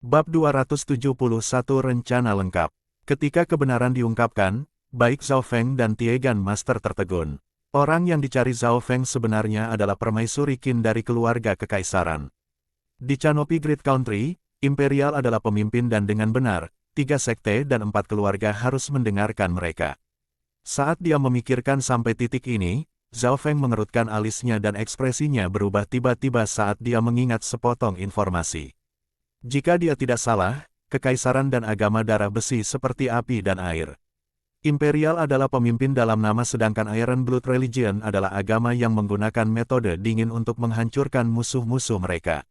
Bab 271 Rencana Lengkap. Ketika kebenaran diungkapkan, baik Zhao Feng dan Tiegan Master tertegun. Orang yang dicari Zhao Feng sebenarnya adalah permaisuri Qin dari keluarga kekaisaran. Di Canopy Great Country, Imperial adalah pemimpin dan dengan benar, 3 sekte dan 4 keluarga harus mendengarkan mereka. Saat dia memikirkan sampai titik ini, Zhao Feng mengerutkan alisnya dan ekspresinya berubah tiba-tiba saat dia mengingat sepotong informasi. Jika dia tidak salah, kekaisaran dan agama darah besi seperti api dan air. Imperial adalah pemimpin dalam nama sedangkan Iron Blood Religion adalah agama yang menggunakan metode dingin untuk menghancurkan musuh-musuh mereka.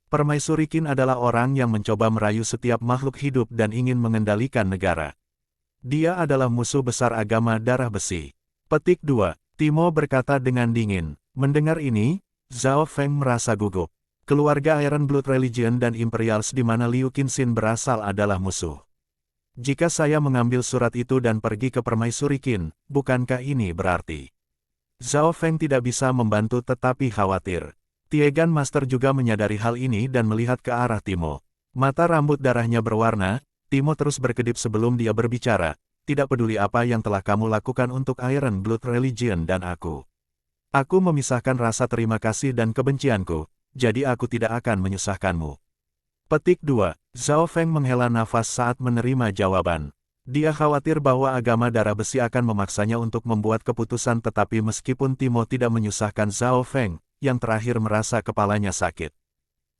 Permaisuri Qin adalah orang yang mencoba merayu setiap makhluk hidup dan ingin mengendalikan negara. Dia adalah musuh besar agama darah besi. Petik 2. Timo berkata dengan dingin. Mendengar ini, Zhao Feng merasa gugup. Keluarga Iron Blood Religion dan Imperials di mana Liu Qinxin berasal adalah musuh. Jika saya mengambil surat itu dan pergi ke permaisuri Qin, bukankah ini berarti? Zhao Feng tidak bisa membantu tetapi khawatir. Tiegan Master juga menyadari hal ini dan melihat ke arah Timo. Mata rambut darahnya berwarna, Timo terus berkedip sebelum dia berbicara. Tidak peduli apa yang telah kamu lakukan untuk Iron Blood Religion dan aku. Aku memisahkan rasa terima kasih dan kebencianku. Jadi aku tidak akan menyusahkanmu. Petik 2. Zhao Feng menghela nafas saat menerima jawaban. Dia khawatir bahwa agama darah besi akan memaksanya untuk membuat keputusan tetapi meskipun Timo tidak menyusahkan Zhao Feng, yang terakhir merasa kepalanya sakit.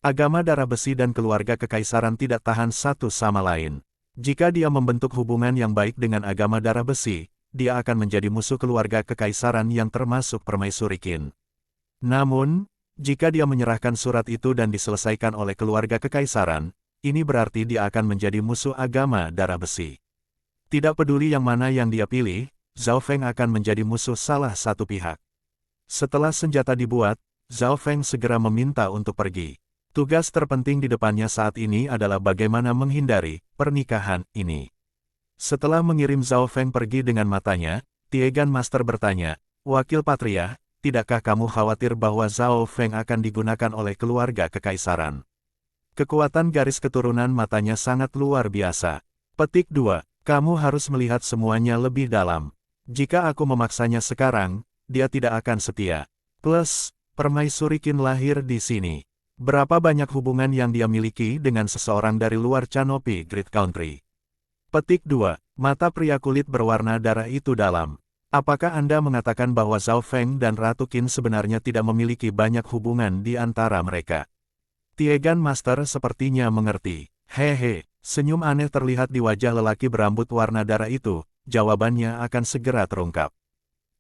Agama darah besi dan keluarga kekaisaran tidak tahan satu sama lain. Jika dia membentuk hubungan yang baik dengan agama darah besi, dia akan menjadi musuh keluarga kekaisaran yang termasuk permaisuri Qin. Namun, jika dia menyerahkan surat itu dan diselesaikan oleh keluarga kekaisaran, ini berarti dia akan menjadi musuh agama darah besi. Tidak peduli yang mana yang dia pilih, Zhao Feng akan menjadi musuh salah satu pihak. Setelah senjata dibuat, Zhao Feng segera meminta untuk pergi. Tugas terpenting di depannya saat ini adalah bagaimana menghindari pernikahan ini. Setelah mengirim Zhao Feng pergi dengan matanya, Tiegan Master bertanya, "Wakil Patria, tidakkah kamu khawatir bahwa Zhao Feng akan digunakan oleh keluarga kekaisaran?" Kekuatan garis keturunan matanya sangat luar biasa. Petik 2. Kamu harus melihat semuanya lebih dalam. Jika aku memaksanya sekarang, dia tidak akan setia. Plus, permaisuri Qin lahir di sini. Berapa banyak hubungan yang dia miliki dengan seseorang dari luar Canopy Great Country? Petik 2. Mata pria kulit berwarna darah itu dalam. Apakah Anda mengatakan bahwa Zhao Feng dan Ratu Qin sebenarnya tidak memiliki banyak hubungan di antara mereka? Tiegan Master sepertinya mengerti. Hehe, senyum aneh terlihat di wajah lelaki berambut warna darah itu, jawabannya akan segera terungkap.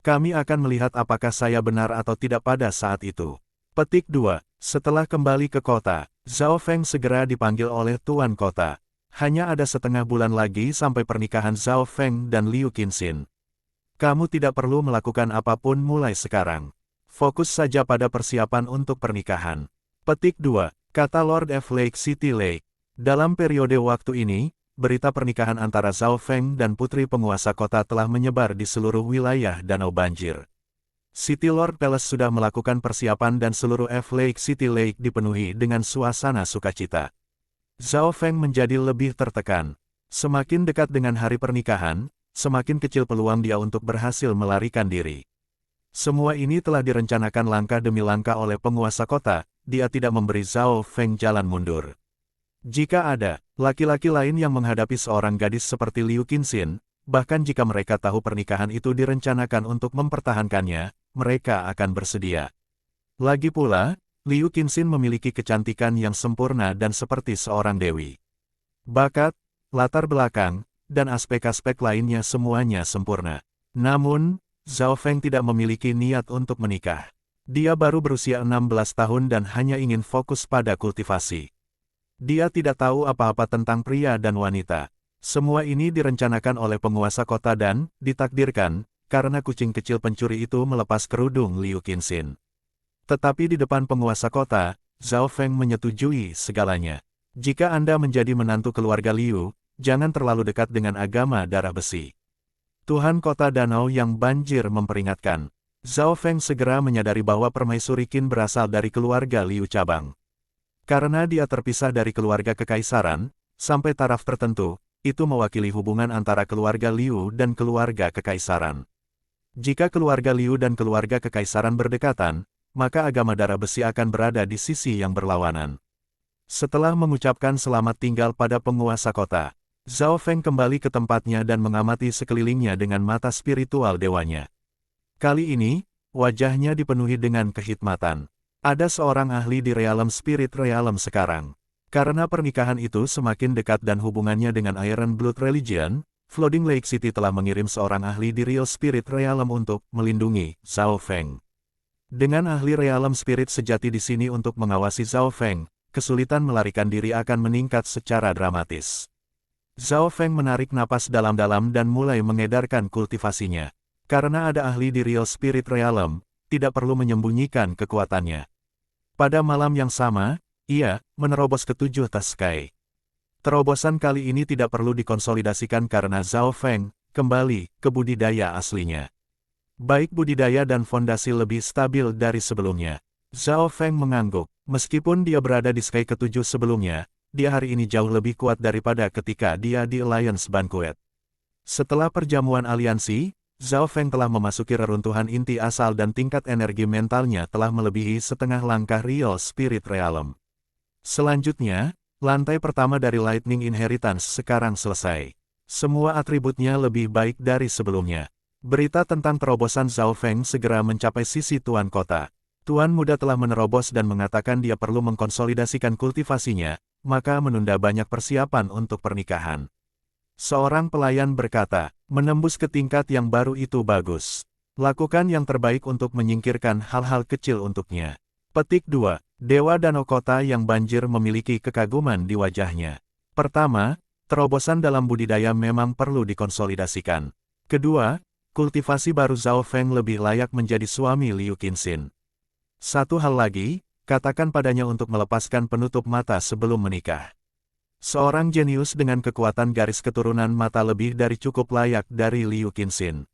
Kami akan melihat apakah saya benar atau tidak pada saat itu. Petik 2. Setelah kembali ke kota, Zhao Feng segera dipanggil oleh Tuan Kota. Hanya ada setengah bulan lagi sampai pernikahan Zhao Feng dan Liu Qinxin. Kamu tidak perlu melakukan apapun mulai sekarang. Fokus saja pada persiapan untuk pernikahan. Petik 2. Kata Lord F. Lake City Lake. Dalam periode waktu ini, berita pernikahan antara Zhao Feng dan putri penguasa kota telah menyebar di seluruh wilayah Danau Banjir. City Lord Palace sudah melakukan persiapan dan seluruh F. Lake City Lake dipenuhi dengan suasana sukacita. Zhao Feng menjadi lebih tertekan. Semakin dekat dengan hari pernikahan, semakin kecil peluang dia untuk berhasil melarikan diri. Semua ini telah direncanakan langkah demi langkah oleh penguasa kota, dia tidak memberi Zhao Feng jalan mundur. Jika ada laki-laki lain yang menghadapi seorang gadis seperti Liu Qinxin, bahkan jika mereka tahu pernikahan itu direncanakan untuk mempertahankannya, mereka akan bersedia. Lagi pula, Liu Qinxin memiliki kecantikan yang sempurna dan seperti seorang dewi. Bakat, latar belakang, dan aspek-aspek lainnya semuanya sempurna. Namun, Zhao Feng tidak memiliki niat untuk menikah. Dia baru berusia 16 tahun dan hanya ingin fokus pada kultivasi. Dia tidak tahu apa-apa tentang pria dan wanita. Semua ini direncanakan oleh penguasa kota dan ditakdirkan, karena kucing kecil pencuri itu melepas kerudung Liu Qinxin. Tetapi di depan penguasa kota, Zhao Feng menyetujui segalanya. Jika Anda menjadi menantu keluarga Liu, jangan terlalu dekat dengan agama darah besi. Tuhan kota danau yang banjir memperingatkan. Zhao Feng segera menyadari bahwa permaisuri Qin berasal dari keluarga Liu cabang. Karena dia terpisah dari keluarga kekaisaran, sampai taraf tertentu, itu mewakili hubungan antara keluarga Liu dan keluarga kekaisaran. Jika keluarga Liu dan keluarga kekaisaran berdekatan, maka agama darah besi akan berada di sisi yang berlawanan. Setelah mengucapkan selamat tinggal pada penguasa kota, Zhao Feng kembali ke tempatnya dan mengamati sekelilingnya dengan mata spiritual dewanya. Kali ini, wajahnya dipenuhi dengan kehikmatan. Ada seorang ahli di Realm Spirit Realm sekarang. Karena pernikahan itu semakin dekat dan hubungannya dengan Iron Blood Religion, Flooding Lake City telah mengirim seorang ahli di Real Spirit Realm untuk melindungi Zhao Feng. Dengan ahli Realm Spirit sejati di sini untuk mengawasi Zhao Feng, kesulitan melarikan diri akan meningkat secara dramatis. Zhao Feng menarik napas dalam-dalam dan mulai mengedarkan kultivasinya. Karena ada ahli di Real Spirit Realm, tidak perlu menyembunyikan kekuatannya. Pada malam yang sama, ia menerobos ke-7 Taskai. Terobosan kali ini tidak perlu dikonsolidasikan karena Zhao Feng kembali ke budidaya aslinya. Baik budidaya dan fondasi lebih stabil dari sebelumnya. Zhao Feng mengangguk. Meskipun dia berada di Sky ke-7 sebelumnya, dia hari ini jauh lebih kuat daripada ketika dia di Alliance Banquet. Setelah perjamuan aliansi, Zhao Feng telah memasuki reruntuhan inti asal dan tingkat energi mentalnya telah melebihi setengah langkah Real Spirit Realm. Selanjutnya, lantai pertama dari Lightning Inheritance sekarang selesai. Semua atributnya lebih baik dari sebelumnya. Berita tentang terobosan Zhao Feng segera mencapai sisi Tuan Kota. Tuan Muda telah menerobos dan mengatakan dia perlu mengkonsolidasikan kultivasinya, maka menunda banyak persiapan untuk pernikahan. Seorang pelayan berkata, menembus ke tingkat yang baru itu bagus. Lakukan yang terbaik untuk menyingkirkan hal-hal kecil untuknya. Petik 2. Dewa Danau Kota yang banjir memiliki kekaguman di wajahnya. Pertama, terobosan dalam budidaya memang perlu dikonsolidasikan. Kedua, kultivasi baru Zhao Feng lebih layak menjadi suami Liu Qinxin. Satu hal lagi, katakan padanya untuk melepaskan penutup mata sebelum menikah. Seorang jenius dengan kekuatan garis keturunan mata lebih dari cukup layak dari Liu Qinxin.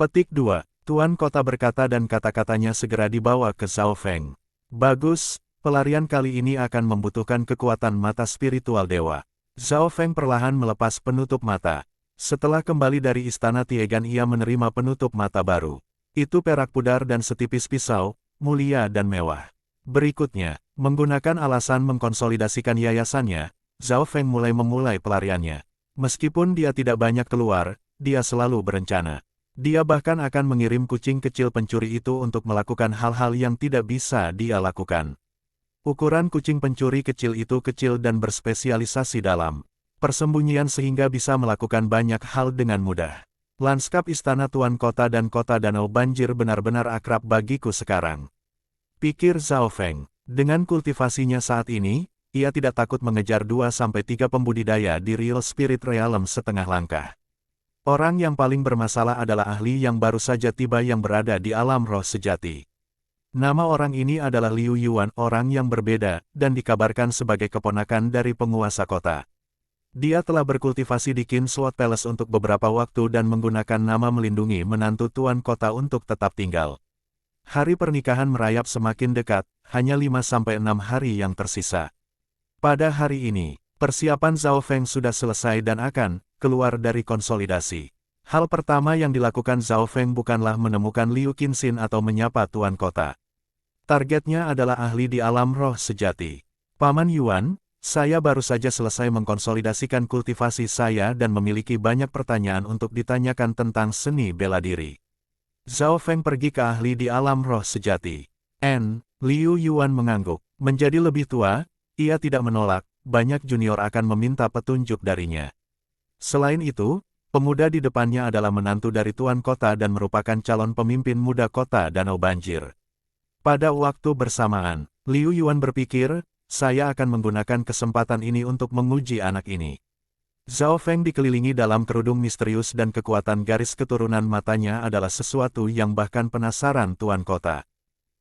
Petik 2. Tuan Kota berkata dan kata-katanya segera dibawa ke Zhao Feng. Bagus, pelarian kali ini akan membutuhkan kekuatan mata spiritual dewa. Zhao Feng perlahan melepas penutup mata. Setelah kembali dari istana Tiegan ia menerima penutup mata baru. Itu perak pudar dan setipis pisau, mulia dan mewah. Berikutnya, menggunakan alasan mengkonsolidasikan yayasannya, Zhao Feng memulai pelariannya. Meskipun dia tidak banyak keluar, dia selalu berencana. Dia bahkan akan mengirim kucing kecil pencuri itu untuk melakukan hal-hal yang tidak bisa dia lakukan. Ukuran kucing pencuri kecil itu kecil dan berspesialisasi dalam persembunyian sehingga bisa melakukan banyak hal dengan mudah. Lanskap istana Tuan Kota dan Kota Danau Banjir benar-benar akrab bagiku sekarang. Pikir Zhao Feng. Dengan kultivasinya saat ini, ia tidak takut mengejar 2-3 pembudidaya di Real Spirit Realm setengah langkah. Orang yang paling bermasalah adalah ahli yang baru saja tiba yang berada di alam roh sejati. Nama orang ini adalah Liu Yuan, orang yang berbeda, dan dikabarkan sebagai keponakan dari penguasa kota. Dia telah berkultivasi di Kingsword Palace untuk beberapa waktu dan menggunakan nama melindungi menantu Tuan Kota untuk tetap tinggal. Hari pernikahan merayap semakin dekat, hanya 5-6 hari yang tersisa. Pada hari ini, persiapan Zhao Feng sudah selesai dan akan keluar dari konsolidasi. Hal pertama yang dilakukan Zhao Feng bukanlah menemukan Liu Qinxin atau menyapa Tuan Kota. Targetnya adalah ahli di alam roh sejati. Paman Yuan, saya baru saja selesai mengkonsolidasikan kultivasi saya dan memiliki banyak pertanyaan untuk ditanyakan tentang seni bela diri. Zhao Feng pergi ke ahli di alam roh sejati. Liu Yuan mengangguk. Menjadi lebih tua, ia tidak menolak, banyak junior akan meminta petunjuk darinya. Selain itu, pemuda di depannya adalah menantu dari Tuan Kota dan merupakan calon pemimpin muda Kota Danau Banjir. Pada waktu bersamaan, Liu Yuan berpikir, saya akan menggunakan kesempatan ini untuk menguji anak ini. Zhao Feng dikelilingi dalam kerudung misterius dan kekuatan garis keturunan matanya adalah sesuatu yang bahkan penasaran Tuan Kota.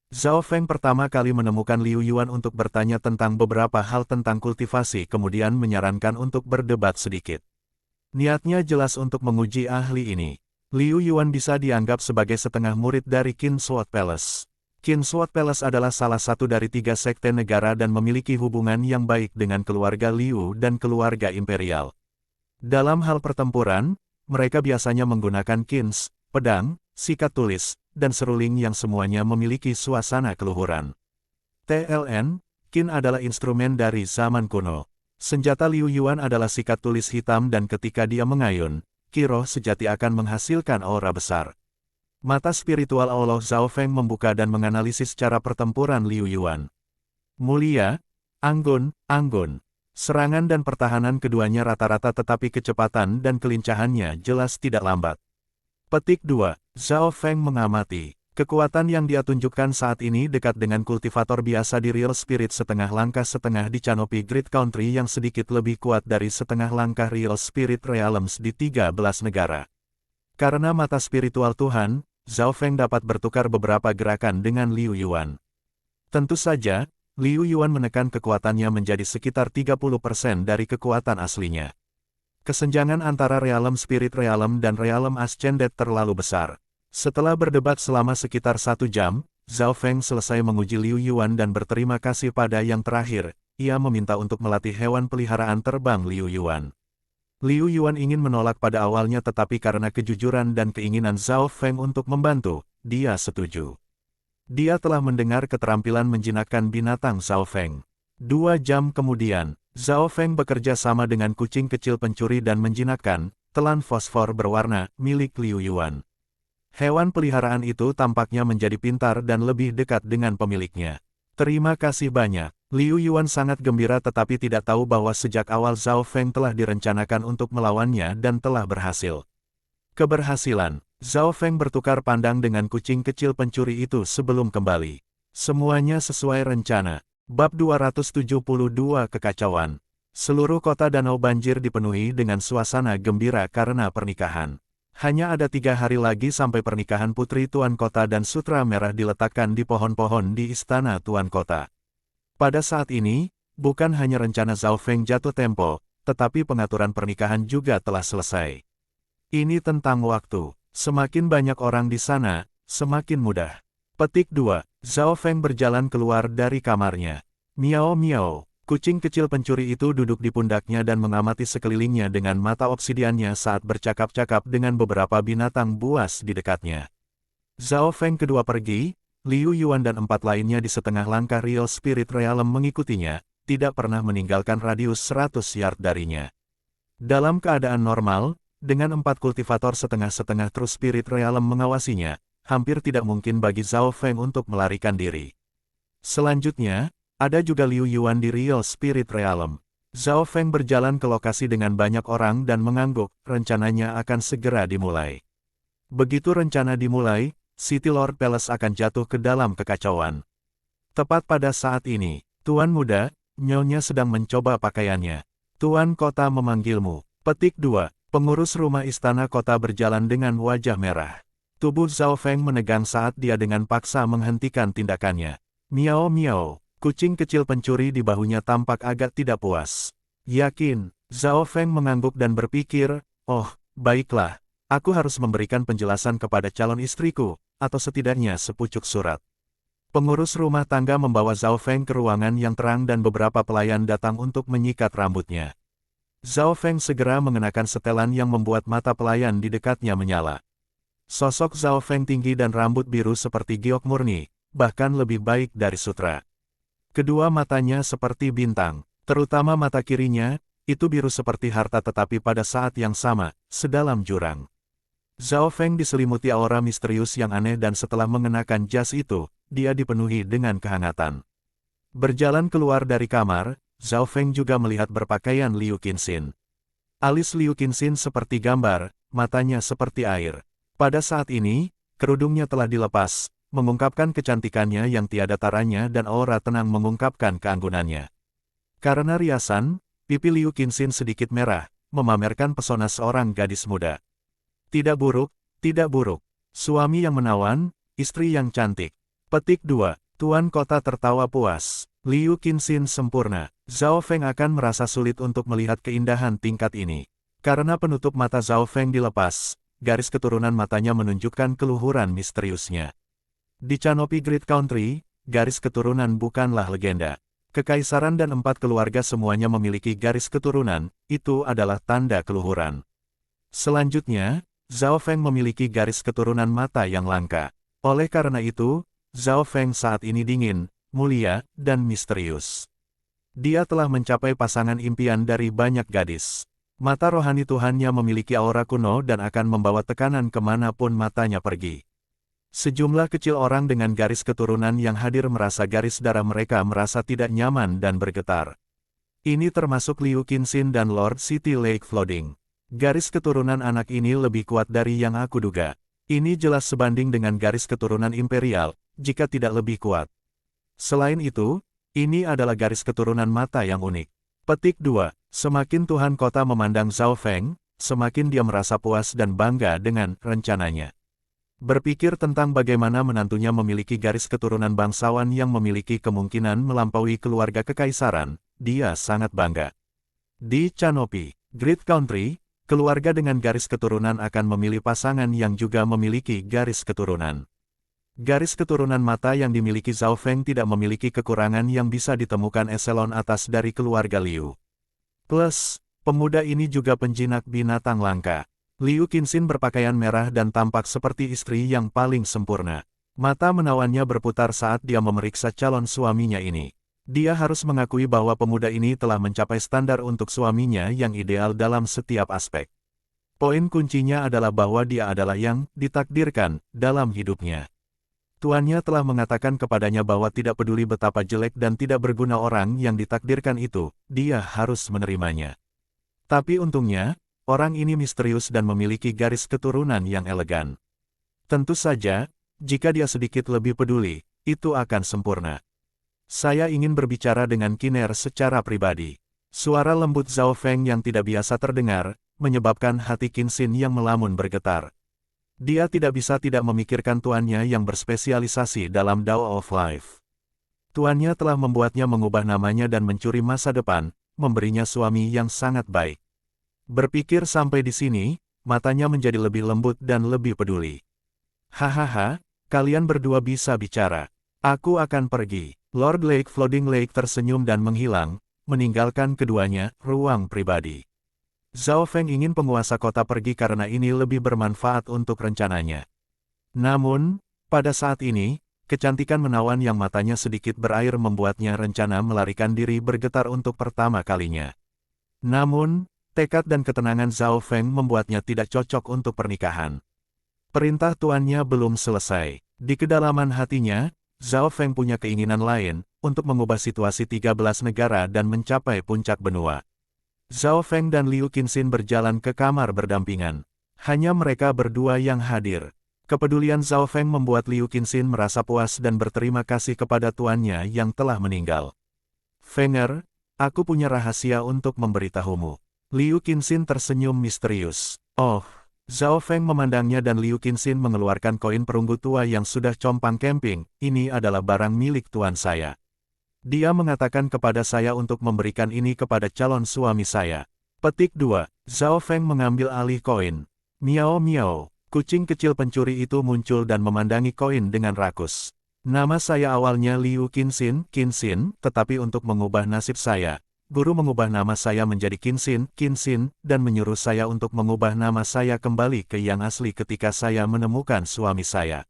Zhao Feng pertama kali menemukan Liu Yuan untuk bertanya tentang beberapa hal tentang kultivasi kemudian menyarankan untuk berdebat sedikit. Niatnya jelas untuk menguji ahli ini. Liu Yuan bisa dianggap sebagai setengah murid dari Kingsword Palace. Kingsword Palace adalah salah satu dari 3 sekte negara dan memiliki hubungan yang baik dengan keluarga Liu dan keluarga imperial. Dalam hal pertempuran, mereka biasanya menggunakan kins, pedang, sikat tulis, dan seruling yang semuanya memiliki suasana keluhuran. TLN, kin adalah instrumen dari zaman kuno. Senjata Liu Yuan adalah sikat tulis hitam dan ketika dia mengayun, ki roh sejati akan menghasilkan aura besar. Mata spiritual Allah Zhao Feng membuka dan menganalisis cara pertempuran Liu Yuan. Mulia, anggun, anggun. Serangan dan pertahanan keduanya rata-rata tetapi kecepatan dan kelincahannya jelas tidak lambat. Petik 2. Zhao Feng mengamati. Kekuatan yang dia tunjukkan saat ini dekat dengan kultivator biasa di Real Spirit setengah langkah setengah di Canopy Great Country yang sedikit lebih kuat dari setengah langkah Real Spirit Realms di 13 negara. Karena mata spiritual Tuhan, Zhao Feng dapat bertukar beberapa gerakan dengan Liu Yuan. Tentu saja, Liu Yuan menekan kekuatannya menjadi sekitar 30% dari kekuatan aslinya. Kesenjangan antara Realm Spirit Realm dan Realm Ascended terlalu besar. Setelah berdebat selama sekitar 1 jam, Zhao Feng selesai menguji Liu Yuan dan berterima kasih pada yang terakhir, ia meminta untuk melatih hewan peliharaan terbang Liu Yuan. Liu Yuan ingin menolak pada awalnya tetapi karena kejujuran dan keinginan Zhao Feng untuk membantu, dia setuju. Dia telah mendengar keterampilan menjinakkan binatang Zhao Feng. 2 jam kemudian, Zhao Feng bekerja sama dengan kucing kecil pencuri dan menjinakkan telan fosfor berwarna milik Liu Yuan. Hewan peliharaan itu tampaknya menjadi pintar dan lebih dekat dengan pemiliknya. Terima kasih banyak. Liu Yuan sangat gembira tetapi tidak tahu bahwa sejak awal Zhao Feng telah direncanakan untuk melawannya dan telah berhasil. Keberhasilan. Zhao Feng bertukar pandang dengan kucing kecil pencuri itu sebelum kembali. Semuanya sesuai rencana. Bab 272 Kekacauan. Seluruh kota danau banjir dipenuhi dengan suasana gembira karena pernikahan. Hanya ada 3 hari lagi sampai pernikahan putri Tuan Kota dan sutra merah diletakkan di pohon-pohon di istana Tuan Kota. Pada saat ini, bukan hanya rencana Zhao Feng jatuh tempo, tetapi pengaturan pernikahan juga telah selesai. Ini tentang waktu. Semakin banyak orang di sana, semakin mudah. Petik 2. Zhao Feng berjalan keluar dari kamarnya. Miao miao. Kucing kecil pencuri itu duduk di pundaknya dan mengamati sekelilingnya dengan mata obsidiannya saat bercakap-cakap dengan beberapa binatang buas di dekatnya. Zhao Feng kedua pergi, Liu Yuan dan 4 lainnya di setengah langkah Real Spirit Realm mengikutinya, tidak pernah meninggalkan radius 100 yard darinya. Dalam keadaan normal, dengan 4 kultivator setengah-setengah True Spirit Realm mengawasinya, hampir tidak mungkin bagi Zhao Feng untuk melarikan diri. Selanjutnya, ada juga Liu Yuan di Real Spirit Realm. Zhao Feng berjalan ke lokasi dengan banyak orang dan mengangguk, rencananya akan segera dimulai. Begitu rencana dimulai, City Lord Palace akan jatuh ke dalam kekacauan. Tepat pada saat ini, Tuan Muda, Nyonya sedang mencoba pakaiannya. Tuan Kota memanggilmu. Petik 2. Pengurus rumah istana kota berjalan dengan wajah merah. Tubuh Zhao Feng menegang saat dia dengan paksa menghentikan tindakannya. Miao miao. Kucing kecil pencuri di bahunya tampak agak tidak puas. Yakin, Zhao Feng mengangguk dan berpikir, oh, baiklah, aku harus memberikan penjelasan kepada calon istriku, atau setidaknya sepucuk surat. Pengurus rumah tangga membawa Zhao Feng ke ruangan yang terang dan beberapa pelayan datang untuk menyikat rambutnya. Zhao Feng segera mengenakan setelan yang membuat mata pelayan di dekatnya menyala. Sosok Zhao Feng tinggi dan rambut biru seperti giok murni, bahkan lebih baik dari sutra. Kedua matanya seperti bintang, terutama mata kirinya, itu biru seperti harta tetapi pada saat yang sama, sedalam jurang. Zhao Feng diselimuti aura misterius yang aneh dan setelah mengenakan jas itu, dia dipenuhi dengan kehangatan. Berjalan keluar dari kamar, Zhao Feng juga melihat berpakaian Liu Qinxin. Alis Liu Qinxin seperti gambar, matanya seperti air. Pada saat ini, kerudungnya telah dilepas, mengungkapkan kecantikannya yang tiada taranya dan aura tenang mengungkapkan keanggunannya. Karena riasan, pipi Liu Qinxin sedikit merah, memamerkan pesona seorang gadis muda. Tidak buruk, tidak buruk. Suami yang menawan, istri yang cantik. Petik 2. Tuan Kota tertawa puas. Liu Qinxin sempurna. Zhao Feng akan merasa sulit untuk melihat keindahan tingkat ini. Karena penutup mata Zhao Feng dilepas, garis keturunan matanya menunjukkan keluhuran misteriusnya. Di Canopy Great Country, garis keturunan bukanlah legenda. Kekaisaran dan 4 keluarga semuanya memiliki garis keturunan, itu adalah tanda keluhuran. Selanjutnya, Zhao Feng memiliki garis keturunan mata yang langka. Oleh karena itu, Zhao Feng saat ini dingin, mulia, dan misterius. Dia telah mencapai pasangan impian dari banyak gadis. Mata rohani Tuhannya memiliki aura kuno dan akan membawa tekanan kemanapun matanya pergi. Sejumlah kecil orang dengan garis keturunan yang hadir merasa garis darah mereka merasa tidak nyaman dan bergetar. Ini termasuk Liu Qinxin dan Lord City Lake Flooding. Garis keturunan anak ini lebih kuat dari yang aku duga. Ini jelas sebanding dengan garis keturunan imperial, jika tidak lebih kuat. Selain itu, ini adalah garis keturunan mata yang unik. Petik 2. Semakin Tuhan Kota memandang Zhao Feng, semakin dia merasa puas dan bangga dengan rencananya. Berpikir tentang bagaimana menantunya memiliki garis keturunan bangsawan yang memiliki kemungkinan melampaui keluarga kekaisaran, dia sangat bangga. Di Canopy Great Country, keluarga dengan garis keturunan akan memilih pasangan yang juga memiliki garis keturunan. Garis keturunan mata yang dimiliki Zhao Feng tidak memiliki kekurangan yang bisa ditemukan eselon atas dari keluarga Liu. Plus, pemuda ini juga penjinak binatang langka. Liu Qinxin berpakaian merah dan tampak seperti istri yang paling sempurna. Mata menawannya berputar saat dia memeriksa calon suaminya ini. Dia harus mengakui bahwa pemuda ini telah mencapai standar untuk suaminya yang ideal dalam setiap aspek. Poin kuncinya adalah bahwa dia adalah yang ditakdirkan dalam hidupnya. Tuannya telah mengatakan kepadanya bahwa tidak peduli betapa jelek dan tidak berguna orang yang ditakdirkan itu, dia harus menerimanya. Tapi untungnya, orang ini misterius dan memiliki garis keturunan yang elegan. Tentu saja, jika dia sedikit lebih peduli, itu akan sempurna. Saya ingin berbicara dengan Kiner secara pribadi. Suara lembut Zhao Feng yang tidak biasa terdengar, menyebabkan hati Qinxin yang melamun bergetar. Dia tidak bisa tidak memikirkan tuannya yang berspesialisasi dalam Dao of Life. Tuannya telah membuatnya mengubah namanya dan mencuri masa depan, memberinya suami yang sangat baik. Berpikir sampai di sini, matanya menjadi lebih lembut dan lebih peduli. Hahaha, kalian berdua bisa bicara. Aku akan pergi. Lord Lake Flooding Lake tersenyum dan menghilang, meninggalkan keduanya ruang pribadi. Zhao Feng ingin penguasa kota pergi karena ini lebih bermanfaat untuk rencananya. Namun, pada saat ini, kecantikan menawan yang matanya sedikit berair membuatnya rencana melarikan diri bergetar untuk pertama kalinya. Namun, tekad dan ketenangan Zhao Feng membuatnya tidak cocok untuk pernikahan. Perintah tuannya belum selesai. Di kedalaman hatinya, Zhao Feng punya keinginan lain, untuk mengubah situasi 13 negara dan mencapai puncak benua. Zhao Feng dan Liu Qinxin berjalan ke kamar berdampingan. Hanya mereka berdua yang hadir. Kepedulian Zhao Feng membuat Liu Qinxin merasa puas dan berterima kasih kepada tuannya yang telah meninggal. Fenger, aku punya rahasia untuk memberitahumu. Liu Qinxin tersenyum misterius. Oh, Zhao Feng memandangnya dan Liu Qinxin mengeluarkan koin perunggu tua yang sudah compang camping. Ini adalah barang milik tuan saya. Dia mengatakan kepada saya untuk memberikan ini kepada calon suami saya. Petik 2. Zhao Feng mengambil alih koin. Miao miao. Kucing kecil pencuri itu muncul dan memandangi koin dengan rakus. Nama saya awalnya Liu Qinxin, tetapi untuk mengubah nasib saya, guru mengubah nama saya menjadi Qinxin, dan menyuruh saya untuk mengubah nama saya kembali ke yang asli ketika saya menemukan suami saya.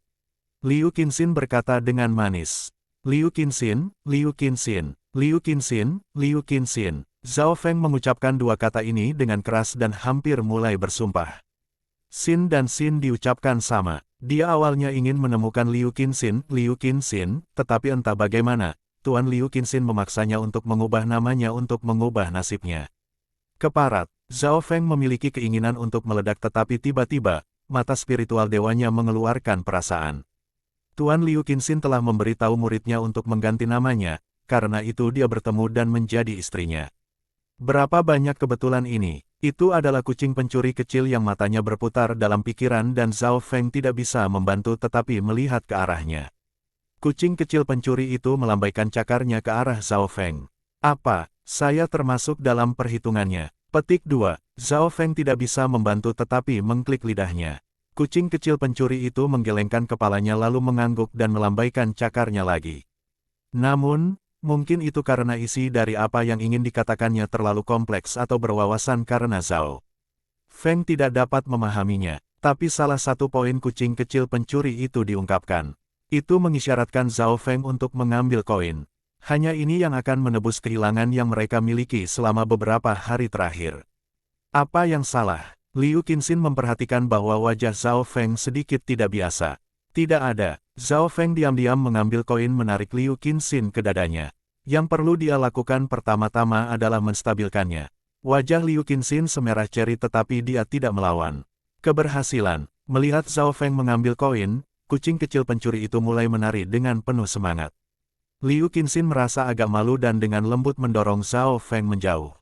Liu Qinxin berkata dengan manis. Liu Qinxin. Zhao Feng mengucapkan dua kata ini dengan keras dan hampir mulai bersumpah. Xin dan Xin diucapkan sama. Dia awalnya ingin menemukan Liu Qinxin, tetapi entah bagaimana, Tuan Liu Qinxin memaksanya untuk mengubah namanya untuk mengubah nasibnya. Keparat, Zhao Feng memiliki keinginan untuk meledak tetapi tiba-tiba, mata spiritual dewanya mengeluarkan perasaan. Tuan Liu Qinxin telah memberitahu muridnya untuk mengganti namanya, karena itu dia bertemu dan menjadi istrinya. Berapa banyak kebetulan ini? Itu adalah kucing pencuri kecil yang matanya berputar dalam pikiran dan Zhao Feng tidak bisa membantu tetapi melihat ke arahnya. Kucing kecil pencuri itu melambaikan cakarnya ke arah Zhao Feng. Apa? Saya termasuk dalam perhitungannya. Petik 2. Zhao Feng tidak bisa membantu tetapi mengklik lidahnya. Kucing kecil pencuri itu menggelengkan kepalanya lalu mengangguk dan melambaikan cakarnya lagi. Namun, mungkin itu karena isi dari apa yang ingin dikatakannya terlalu kompleks atau berwawasan karena Zhao Feng tidak dapat memahaminya. Tapi salah satu poin kucing kecil pencuri itu diungkapkan. Itu mengisyaratkan Zhao Feng untuk mengambil koin. Hanya ini yang akan menebus kehilangan yang mereka miliki selama beberapa hari terakhir. Apa yang salah? Liu Qinxin memperhatikan bahwa wajah Zhao Feng sedikit tidak biasa. Tidak ada. Zhao Feng diam-diam mengambil koin menarik Liu Qinxin ke dadanya. Yang perlu dia lakukan pertama-tama adalah menstabilkannya. Wajah Liu Qinxin semerah ceri tetapi dia tidak melawan. Keberhasilan. Melihat Zhao Feng mengambil koin, kucing kecil pencuri itu mulai menari dengan penuh semangat. Liu Qinxin merasa agak malu dan dengan lembut mendorong Zhao Feng menjauh.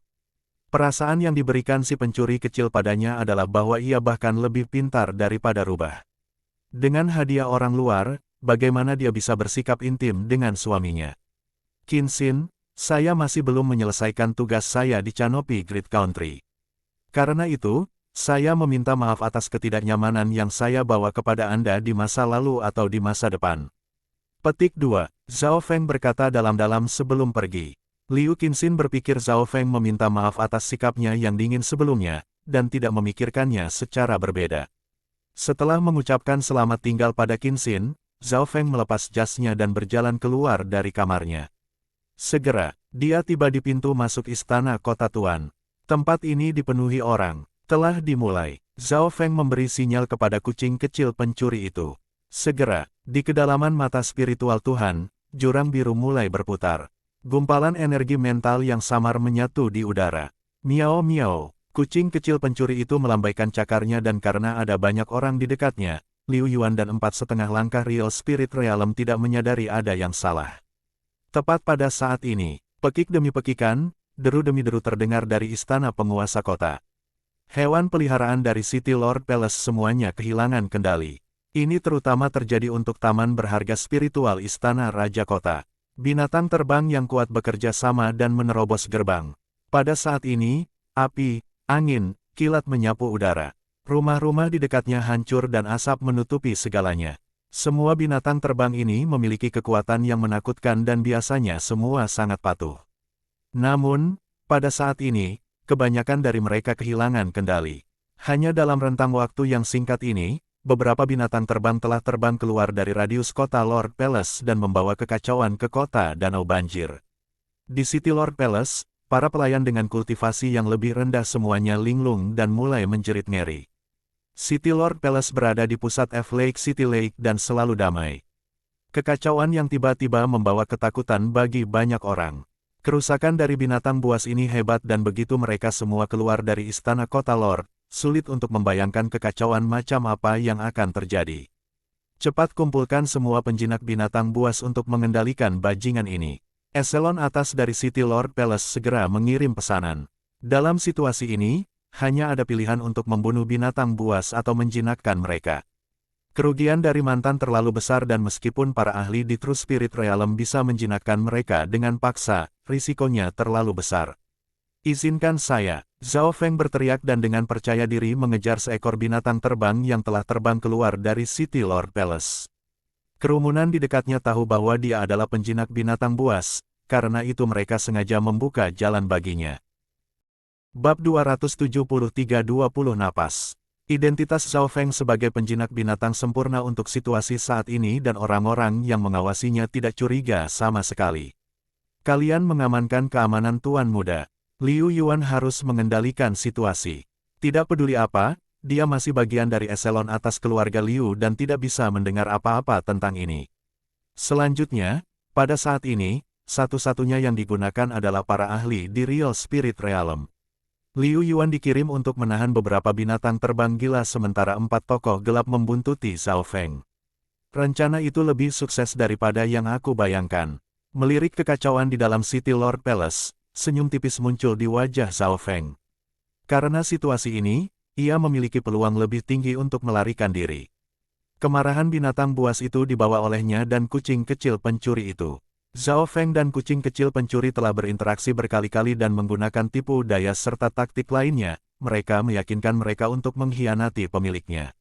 Perasaan yang diberikan si pencuri kecil padanya adalah bahwa ia bahkan lebih pintar daripada rubah. Dengan hadiah orang luar, bagaimana dia bisa bersikap intim dengan suaminya? Qinxin, saya masih belum menyelesaikan tugas saya di Canopy Great Country. Karena itu, saya meminta maaf atas ketidaknyamanan yang saya bawa kepada Anda di masa lalu atau di masa depan. Petik 2. Zhao Feng berkata dalam-dalam sebelum pergi. Liu Qinxin berpikir Zhao Feng meminta maaf atas sikapnya yang dingin sebelumnya, dan tidak memikirkannya secara berbeda. Setelah mengucapkan selamat tinggal pada Qinxin, Zhao Feng melepas jasnya dan berjalan keluar dari kamarnya. Segera, dia tiba di pintu masuk istana kota tuan. Tempat ini dipenuhi orang. Telah dimulai. Zhao Feng memberi sinyal kepada kucing kecil pencuri itu. Segera, di kedalaman mata spiritual Tuhan, jurang biru mulai berputar. Gumpalan energi mental yang samar menyatu di udara. Miao miao, kucing kecil pencuri itu melambaikan cakarnya dan karena ada banyak orang di dekatnya, Liu Yuan dan 4,5 langkah Real Spirit Realm tidak menyadari ada yang salah. Tepat pada saat ini, pekik demi pekikan, deru demi deru terdengar dari istana penguasa kota. Hewan peliharaan dari City Lord Palace semuanya kehilangan kendali. Ini terutama terjadi untuk taman berharga spiritual Istana Raja Kota. Binatang terbang yang kuat bekerja sama dan menerobos gerbang. Pada saat ini, api, angin, kilat menyapu udara. Rumah-rumah di dekatnya hancur dan asap menutupi segalanya. Semua binatang terbang ini memiliki kekuatan yang menakutkan dan biasanya semua sangat patuh. Namun, pada saat ini, kebanyakan dari mereka kehilangan kendali. Hanya dalam rentang waktu yang singkat ini, beberapa binatang terbang telah terbang keluar dari radius kota Lord Palace dan membawa kekacauan ke kota Danau Banjir. Di City Lord Palace, para pelayan dengan kultivasi yang lebih rendah semuanya linglung dan mulai menjerit ngeri. City Lord Palace berada di pusat F-Lake City Lake dan selalu damai. Kekacauan yang tiba-tiba membawa ketakutan bagi banyak orang. Kerusakan dari binatang buas ini hebat dan begitu mereka semua keluar dari istana kota Lord, sulit untuk membayangkan kekacauan macam apa yang akan terjadi. Cepat kumpulkan semua penjinak binatang buas untuk mengendalikan bajingan ini. Eselon atas dari City Lord Palace segera mengirim pesanan. Dalam situasi ini, hanya ada pilihan untuk membunuh binatang buas atau menjinakkan mereka. Kerugian dari mantan terlalu besar dan meskipun para ahli di True Spirit Realm bisa menjinakkan mereka dengan paksa, risikonya terlalu besar. Izinkan saya, Zhao Feng berteriak dan dengan percaya diri mengejar seekor binatang terbang yang telah terbang keluar dari City Lord Palace. Kerumunan di dekatnya tahu bahwa dia adalah penjinak binatang buas, karena itu mereka sengaja membuka jalan baginya. Bab 273-20 napas. Identitas Zhao Feng sebagai penjinak binatang sempurna untuk situasi saat ini dan orang-orang yang mengawasinya tidak curiga sama sekali. Kalian mengamankan keamanan Tuan Muda. Liu Yuan harus mengendalikan situasi. Tidak peduli apa, dia masih bagian dari eselon atas keluarga Liu dan tidak bisa mendengar apa-apa tentang ini. Selanjutnya, pada saat ini, satu-satunya yang digunakan adalah para ahli di Real Spirit Realm. Liu Yuan dikirim untuk menahan beberapa binatang terbang gila sementara 4 tokoh gelap membuntuti Zhao Feng. Rencana itu lebih sukses daripada yang aku bayangkan. Melirik kekacauan di dalam City Lord Palace, senyum tipis muncul di wajah Zhao Feng. Karena situasi ini, ia memiliki peluang lebih tinggi untuk melarikan diri. Kemarahan binatang buas itu dibawa olehnya dan kucing kecil pencuri itu. Zhao Feng dan kucing kecil pencuri telah berinteraksi berkali-kali dan menggunakan tipu daya serta taktik lainnya, mereka meyakinkan mereka untuk mengkhianati pemiliknya.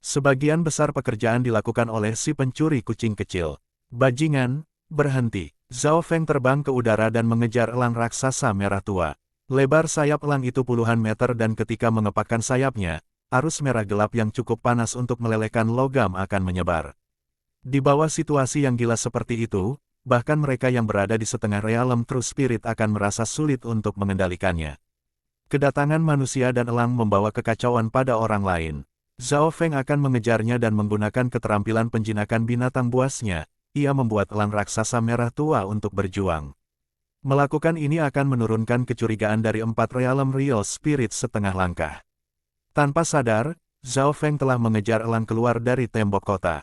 Sebagian besar pekerjaan dilakukan oleh si pencuri kucing kecil. Bajingan, berhenti. Zhao Feng terbang ke udara dan mengejar elang raksasa merah tua. Lebar sayap elang itu puluhan meter dan ketika mengepakkan sayapnya, arus merah gelap yang cukup panas untuk melelehkan logam akan menyebar. Di bawah situasi yang gila seperti itu, bahkan mereka yang berada di setengah realm True Spirit akan merasa sulit untuk mengendalikannya. Kedatangan manusia dan elang membawa kekacauan pada orang lain. Zhao Feng akan mengejarnya dan menggunakan keterampilan penjinakan binatang buasnya. Ia membuat elang raksasa merah tua untuk berjuang. Melakukan ini akan menurunkan kecurigaan dari 4 realm Real Spirit setengah langkah. Tanpa sadar, Zhao Feng telah mengejar elang keluar dari tembok kota.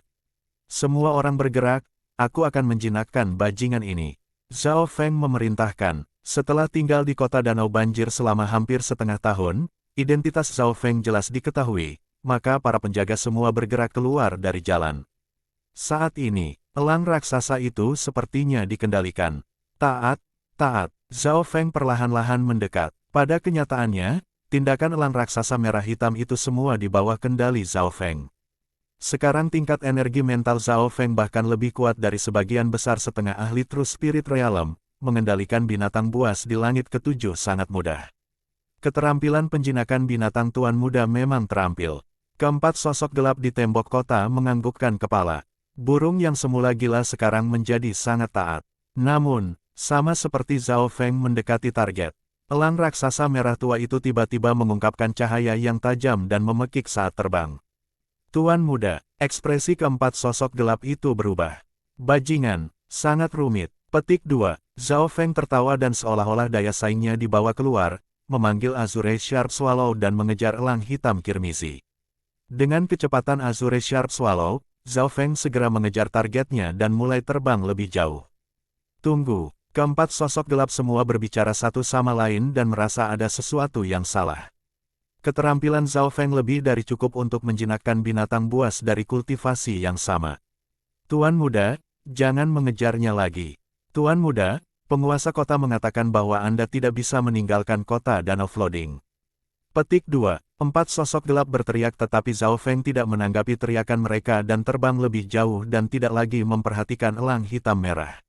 Semua orang bergerak, aku akan menjinakkan bajingan ini. Zhao Feng memerintahkan. Setelah tinggal di kota Danau Banjir selama hampir setengah tahun, identitas Zhao Feng jelas diketahui, maka para penjaga semua bergerak keluar dari jalan. Saat ini, elang raksasa itu sepertinya dikendalikan. Taat, Zhao Feng perlahan-lahan mendekat. Pada kenyataannya, tindakan elang raksasa merah hitam itu semua di bawah kendali Zhao Feng. Sekarang tingkat energi mental Zhao Feng bahkan lebih kuat dari sebagian besar setengah ahli True Spirit Realm. Mengendalikan binatang buas di langit ketujuh sangat mudah. Keterampilan penjinakan binatang tuan muda memang terampil. Keempat sosok gelap di tembok kota menganggukkan kepala. Burung yang semula gila sekarang menjadi sangat taat. Namun, sama seperti Zhao Feng mendekati target, elang raksasa merah tua itu tiba-tiba mengungkapkan cahaya yang tajam dan memekik saat terbang. Tuan muda, ekspresi keempat sosok gelap itu berubah. Bajingan, sangat rumit. Petik 2. Zhao Feng tertawa dan seolah-olah daya saingnya dibawa keluar, memanggil Azure Sharp Swallow dan mengejar elang hitam kirmisi. Dengan kecepatan Azure Sharp Swallow, Zhao Feng segera mengejar targetnya dan mulai terbang lebih jauh. Tunggu, keempat sosok gelap semua berbicara satu sama lain dan merasa ada sesuatu yang salah. Keterampilan Zhao Feng lebih dari cukup untuk menjinakkan binatang buas dari kultivasi yang sama. Tuan muda, jangan mengejarnya lagi. Tuan muda, penguasa kota mengatakan bahwa Anda tidak bisa meninggalkan kota Danau Flooding. Petik 2. Empat sosok gelap berteriak tetapi Zhao Feng tidak menanggapi teriakan mereka dan terbang lebih jauh dan tidak lagi memperhatikan elang hitam merah.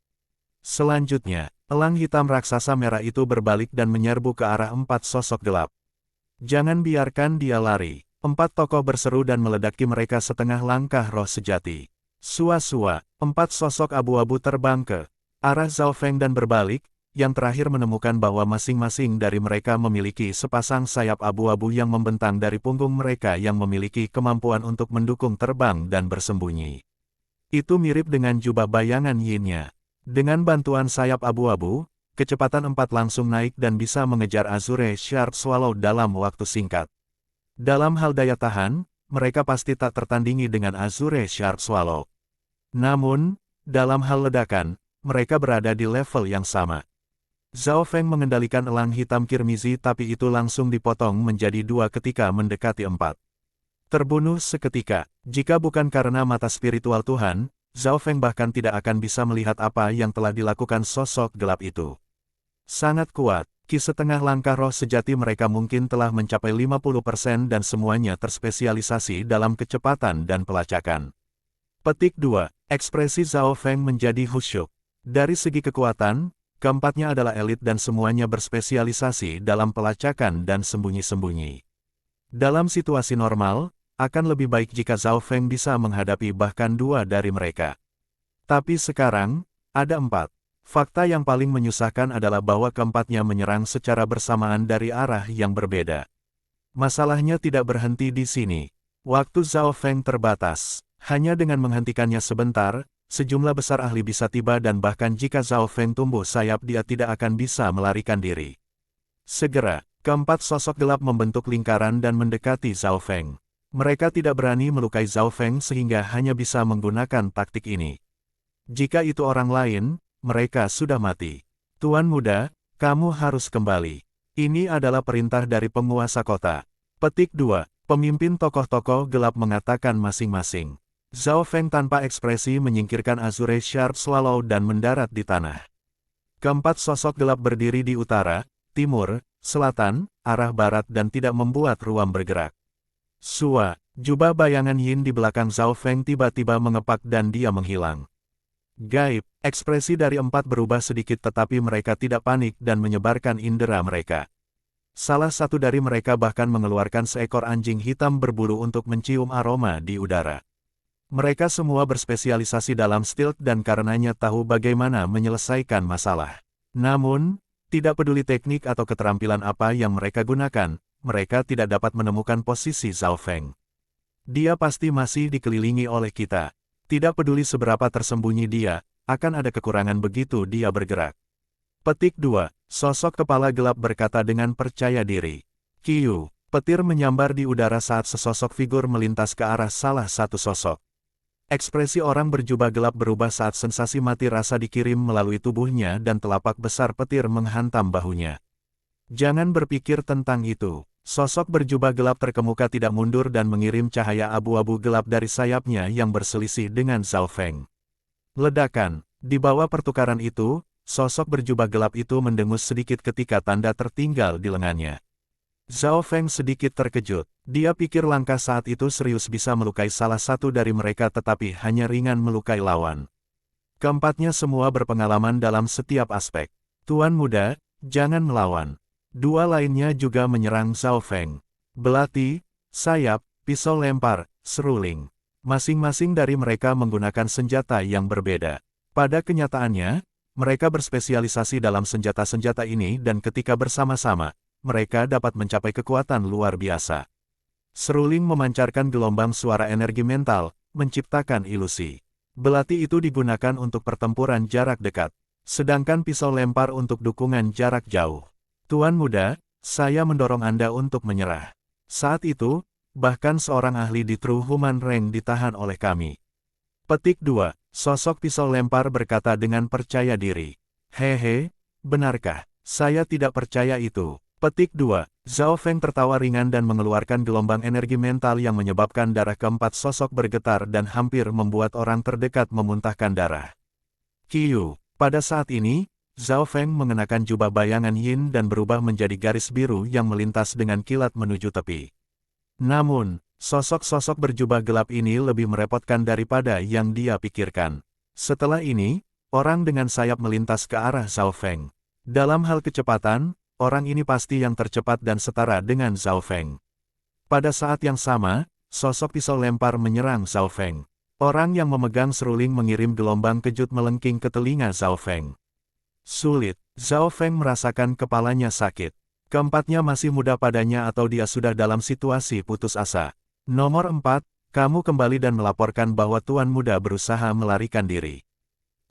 Selanjutnya, elang hitam raksasa merah itu berbalik dan menyerbu ke arah empat sosok gelap. Jangan biarkan dia lari. Empat tokoh berseru dan meledaki mereka setengah langkah roh sejati. Sua-sua, empat sosok abu-abu terbang ke arah Zhao Feng dan berbalik, yang terakhir menemukan bahwa masing-masing dari mereka memiliki sepasang sayap abu-abu yang membentang dari punggung mereka yang memiliki kemampuan untuk mendukung terbang dan bersembunyi. Itu mirip dengan jubah bayangan yin-nya. Dengan bantuan sayap abu-abu, kecepatan empat langsung naik dan bisa mengejar Azure Sharp Swallow dalam waktu singkat. Dalam hal daya tahan, mereka pasti tak tertandingi dengan Azure Sharp Swallow. Namun, dalam hal ledakan, mereka berada di level yang sama. Zhao Feng mengendalikan elang hitam kirmizi tapi itu langsung dipotong menjadi dua ketika mendekati empat. Terbunuh seketika, jika bukan karena mata spiritual Tuhan, Zhao Feng bahkan tidak akan bisa melihat apa yang telah dilakukan sosok gelap itu. Sangat kuat, setengah langkah roh sejati mereka mungkin telah mencapai 50% dan semuanya terspesialisasi dalam kecepatan dan pelacakan. Petik 2. Ekspresi Zhao Feng menjadi khusyuk. Dari segi kekuatan, keempatnya adalah elit dan semuanya berspesialisasi dalam pelacakan dan sembunyi-sembunyi. Dalam situasi normal, akan lebih baik jika Zhao Feng bisa menghadapi bahkan dua dari mereka. Tapi sekarang, ada empat. Fakta yang paling menyusahkan adalah bahwa keempatnya menyerang secara bersamaan dari arah yang berbeda. Masalahnya tidak berhenti di sini. Waktu Zhao Feng terbatas. Hanya dengan menghentikannya sebentar, sejumlah besar ahli bisa tiba dan bahkan jika Zhao Feng tumbuh sayap dia tidak akan bisa melarikan diri. Segera, keempat sosok gelap membentuk lingkaran dan mendekati Zhao Feng. Mereka tidak berani melukai Zhao Feng sehingga hanya bisa menggunakan taktik ini. Jika itu orang lain, mereka sudah mati. Tuan muda, kamu harus kembali. Ini adalah perintah dari penguasa kota. Petik 2. Pemimpin tokoh-tokoh gelap mengatakan masing-masing. Zhao Feng tanpa ekspresi menyingkirkan Azure Sharp Swallow dan mendarat di tanah. Keempat sosok gelap berdiri di utara, timur, selatan, arah barat dan tidak membuat ruang bergerak. Sua, Jubah bayangan Yin di belakang Zhao Feng tiba-tiba mengepak dan dia menghilang. Gaib, ekspresi dari empat berubah sedikit tetapi mereka tidak panik dan menyebarkan indera mereka. Salah satu dari mereka bahkan mengeluarkan seekor anjing hitam berbulu untuk mencium aroma di udara. Mereka semua berspesialisasi dalam stealth dan karenanya tahu bagaimana menyelesaikan masalah. Namun, tidak peduli teknik atau keterampilan apa yang mereka gunakan, mereka tidak dapat menemukan posisi Zhao Feng. Dia pasti masih dikelilingi oleh kita. Tidak peduli seberapa tersembunyi dia, akan ada kekurangan begitu dia bergerak. Petik 2. Sosok kepala gelap berkata dengan percaya diri. Kiyu, petir menyambar di udara saat sesosok figur melintas ke arah salah satu sosok. Ekspresi orang berjubah gelap berubah saat sensasi mati rasa dikirim melalui tubuhnya dan telapak besar petir menghantam bahunya. Jangan berpikir tentang itu. Sosok berjubah gelap terkemuka tidak mundur dan mengirim cahaya abu-abu gelap dari sayapnya yang berselisih dengan Zhao Feng. Ledakan. Di bawah pertukaran itu, sosok berjubah gelap itu mendengus sedikit ketika tanda tertinggal di lengannya. Zhao Feng sedikit terkejut. Dia pikir langkah saat itu serius bisa melukai salah satu dari mereka tetapi hanya ringan melukai lawan. Keempatnya semua berpengalaman dalam setiap aspek. Tuan muda, jangan melawan. Dua lainnya juga menyerang Zhao Feng. Belati, sayap, pisau lempar, seruling. Masing-masing dari mereka menggunakan senjata yang berbeda. Pada kenyataannya, mereka berspesialisasi dalam senjata-senjata ini dan ketika bersama-sama, mereka dapat mencapai kekuatan luar biasa. Seruling memancarkan gelombang suara energi mental, menciptakan ilusi. Belati itu digunakan untuk pertempuran jarak dekat, sedangkan pisau lempar untuk dukungan jarak jauh. Tuan muda, saya mendorong Anda untuk menyerah. Saat itu, bahkan seorang ahli di True Human Rank ditahan oleh kami. Petik 2. Sosok pisau lempar berkata dengan percaya diri. Hehe, benarkah? Saya tidak percaya itu. Petik 2. Zhao Feng tertawa ringan dan mengeluarkan gelombang energi mental yang menyebabkan darah keempat sosok bergetar dan hampir membuat orang terdekat memuntahkan darah. Kiyu, pada saat ini, Zhao Feng mengenakan jubah bayangan Yin dan berubah menjadi garis biru yang melintas dengan kilat menuju tepi. Namun, sosok-sosok berjubah gelap ini lebih merepotkan daripada yang dia pikirkan. Setelah ini, orang dengan sayap melintas ke arah Zhao Feng. Dalam hal kecepatan, orang ini pasti yang tercepat dan setara dengan Zhao Feng. Pada saat yang sama, sosok pisau lempar menyerang Zhao Feng. Orang yang memegang seruling mengirim gelombang kejut melengking ke telinga Zhao Feng. Sulit, Zhao Feng merasakan kepalanya sakit. Keempatnya masih muda padanya atau dia sudah dalam situasi putus asa. Nomor 4, kamu kembali dan melaporkan bahwa tuan muda berusaha melarikan diri.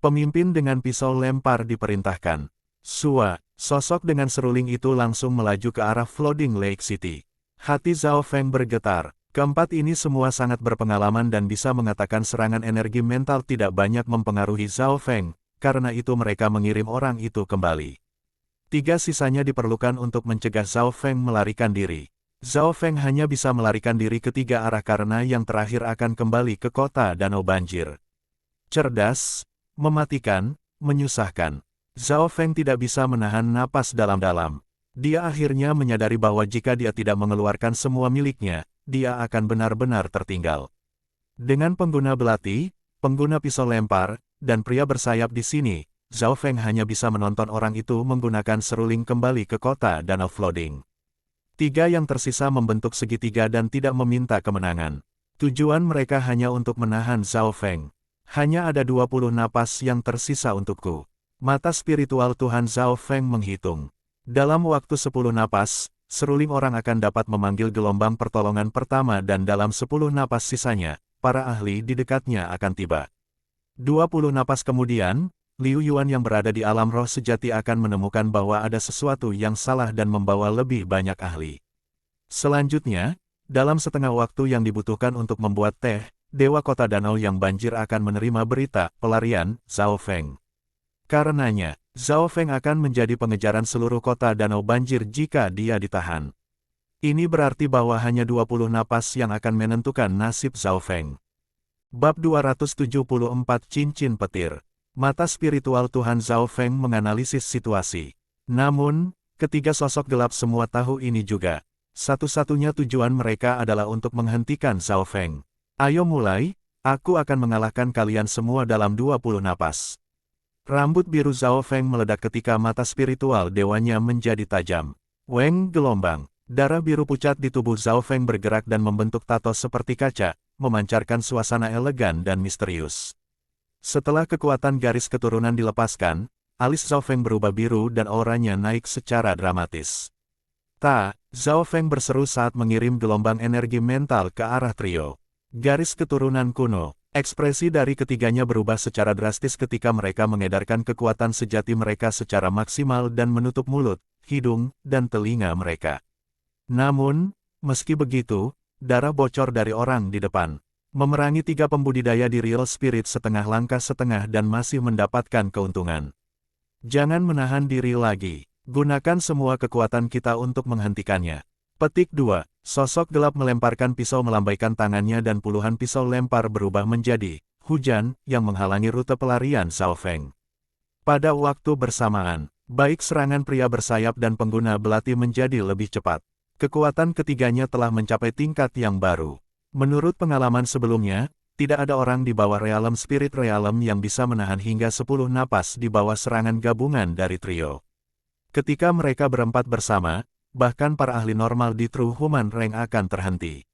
Pemimpin dengan pisau lempar diperintahkan. Sua, sosok dengan seruling itu langsung melaju ke arah Flooding Lake City. Hati Zhao Feng bergetar. Keempat ini semua sangat berpengalaman dan bisa mengatakan serangan energi mental tidak banyak mempengaruhi Zhao Feng. Karena itu mereka mengirim orang itu kembali. 3 sisanya diperlukan untuk mencegah Zhao Feng melarikan diri. Zhao Feng hanya bisa melarikan diri ke 3 arah karena yang terakhir akan kembali ke kota danau banjir. Cerdas, mematikan, menyusahkan. Zhao Feng tidak bisa menahan napas dalam-dalam. Dia akhirnya menyadari bahwa jika dia tidak mengeluarkan semua miliknya, dia akan benar-benar tertinggal. Dengan pengguna belati, pengguna pisau lempar, dan pria bersayap di sini, Zhao Feng hanya bisa menonton orang itu menggunakan seruling kembali ke kota danau flooding. 3 yang tersisa membentuk segitiga dan tidak meminta kemenangan. Tujuan mereka hanya untuk menahan Zhao Feng. Hanya ada 20 napas yang tersisa untukku. Mata spiritual Tuhan Zhao Feng menghitung. Dalam waktu 10 napas, seruling orang akan dapat memanggil gelombang pertolongan pertama dan dalam 10 napas sisanya, para ahli di dekatnya akan tiba. 20 napas kemudian, Liu Yuan yang berada di alam roh sejati akan menemukan bahwa ada sesuatu yang salah dan membawa lebih banyak ahli. Selanjutnya, dalam setengah waktu yang dibutuhkan untuk membuat teh, Dewa Kota Danau yang banjir akan menerima berita pelarian Zhao Feng. Karenanya, Zhao Feng akan menjadi pengejaran seluruh kota danau banjir jika dia ditahan. Ini berarti bahwa hanya 20 napas yang akan menentukan nasib Zhao Feng. Bab 274 Cincin Petir. Mata spiritual Tuhan Zhao Feng menganalisis situasi. Namun, ketiga sosok gelap semua tahu ini juga. Satu-satunya tujuan mereka adalah untuk menghentikan Zhao Feng. Ayo mulai, aku akan mengalahkan kalian semua dalam 20 napas. Rambut biru Zhao Feng meledak ketika mata spiritual dewanya menjadi tajam. Weng gelombang. Darah biru pucat di tubuh Zhao Feng bergerak dan membentuk tato seperti kaca, memancarkan suasana elegan dan misterius. Setelah kekuatan garis keturunan dilepaskan, alis Zhao Feng berubah biru dan auranya naik secara dramatis. Zhao Feng berseru saat mengirim gelombang energi mental ke arah trio. Garis keturunan kuno. Ekspresi dari ketiganya berubah secara drastis ketika mereka mengedarkan kekuatan sejati mereka secara maksimal dan menutup mulut, hidung, dan telinga mereka. Namun, meski begitu, darah bocor dari orang di depan. Memerangi 3 pembudidaya di Real Spirit setengah langkah setengah dan masih mendapatkan keuntungan. Jangan menahan diri lagi. Gunakan semua kekuatan kita untuk menghentikannya. Petik 2. Sosok gelap melemparkan pisau melambaikan tangannya dan puluhan pisau lempar berubah menjadi hujan yang menghalangi rute pelarian Zhao Feng. Pada waktu bersamaan, baik serangan pria bersayap dan pengguna belati menjadi lebih cepat. Kekuatan ketiganya telah mencapai tingkat yang baru. Menurut pengalaman sebelumnya, tidak ada orang di bawah Realm Spirit Realm yang bisa menahan hingga 10 napas di bawah serangan gabungan dari trio. Ketika mereka berempat bersama, bahkan para ahli normal di True Human Rank akan terhenti.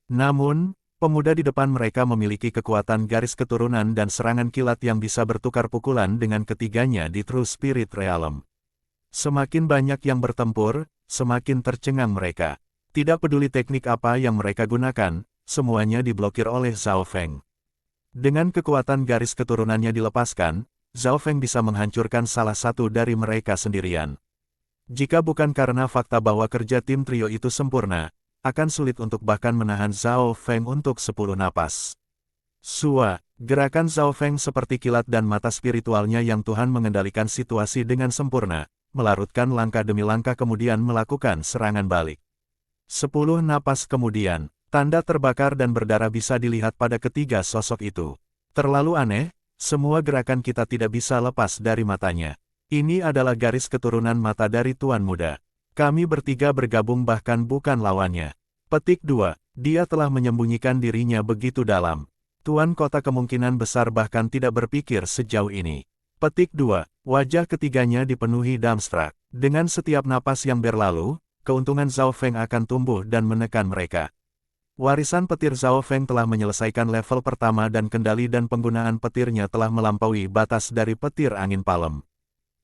Namun, pemuda di depan mereka memiliki kekuatan garis keturunan dan serangan kilat yang bisa bertukar pukulan dengan ketiganya di True Spirit Realm. Semakin banyak yang bertempur, semakin tercengang mereka. Tidak peduli teknik apa yang mereka gunakan, semuanya diblokir oleh Zhao Feng. Dengan kekuatan garis keturunannya dilepaskan, Zhao Feng bisa menghancurkan salah satu dari mereka sendirian. Jika bukan karena fakta bahwa kerja tim trio itu sempurna, akan sulit untuk bahkan menahan Zhao Feng untuk 10 napas. Gerakan Zhao Feng seperti kilat dan mata spiritualnya yang Tuhan mengendalikan situasi dengan sempurna, melarutkan langkah demi langkah kemudian melakukan serangan balik. 10 napas kemudian, tanda terbakar dan berdarah bisa dilihat pada ketiga sosok itu. Terlalu aneh, semua gerakan kita tidak bisa lepas dari matanya. Ini adalah garis keturunan mata dari Tuan Muda. Kami bertiga bergabung bahkan bukan lawannya. Petik 2. Dia telah menyembunyikan dirinya begitu dalam. Tuan Kota kemungkinan besar bahkan tidak berpikir sejauh ini. Petik 2. Wajah ketiganya dipenuhi dumbstruck. Dengan setiap napas yang berlalu, keuntungan Zhao Feng akan tumbuh dan menekan mereka. Warisan petir Zhao Feng telah menyelesaikan level pertama dan kendali dan penggunaan petirnya telah melampaui batas dari petir angin palem.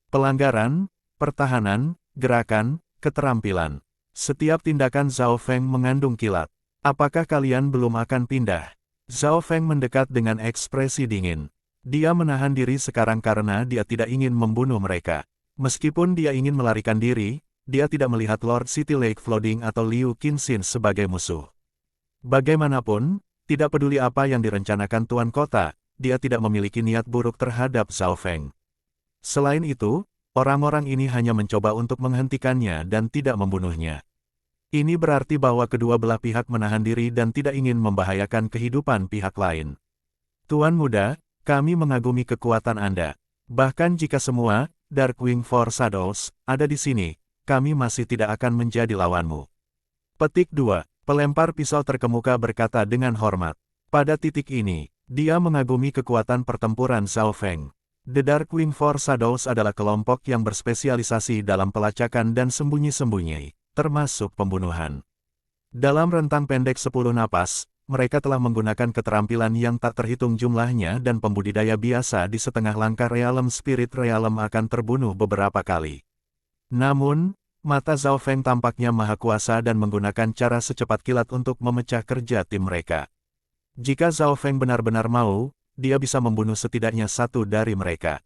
Pelanggaran, pertahanan, gerakan, keterampilan. Setiap tindakan Zhao Feng mengandung kilat. Apakah kalian belum akan pindah? Zhao Feng mendekat dengan ekspresi dingin. Dia menahan diri sekarang karena dia tidak ingin membunuh mereka. Meskipun dia ingin melarikan diri, dia tidak melihat Lord City Lake Flooding atau Liu Qinxin sebagai musuh. Bagaimanapun, tidak peduli apa yang direncanakan Tuan Kota, dia tidak memiliki niat buruk terhadap Zhao Feng. Selain itu, orang-orang ini hanya mencoba untuk menghentikannya dan tidak membunuhnya. Ini berarti bahwa kedua belah pihak menahan diri dan tidak ingin membahayakan kehidupan pihak lain. Tuan Muda, kami mengagumi kekuatan Anda. Bahkan jika semua, Darkwing Four Shadows, ada di sini, kami masih tidak akan menjadi lawanmu. Petik 2. Pelempar pisau terkemuka berkata dengan hormat. Pada titik ini, dia mengagumi kekuatan pertempuran Zhao Feng. The Darkwing Four Shadows adalah kelompok yang berspesialisasi dalam pelacakan dan sembunyi-sembunyi, termasuk pembunuhan. Dalam rentang pendek 10 napas, mereka telah menggunakan keterampilan yang tak terhitung jumlahnya dan pembudidaya biasa di setengah langkah Realm Spirit Realm akan terbunuh beberapa kali. Namun, mata Zhao Feng tampaknya maha kuasa dan menggunakan cara secepat kilat untuk memecah kerja tim mereka. Jika Zhao Feng benar-benar mau, dia bisa membunuh setidaknya satu dari mereka.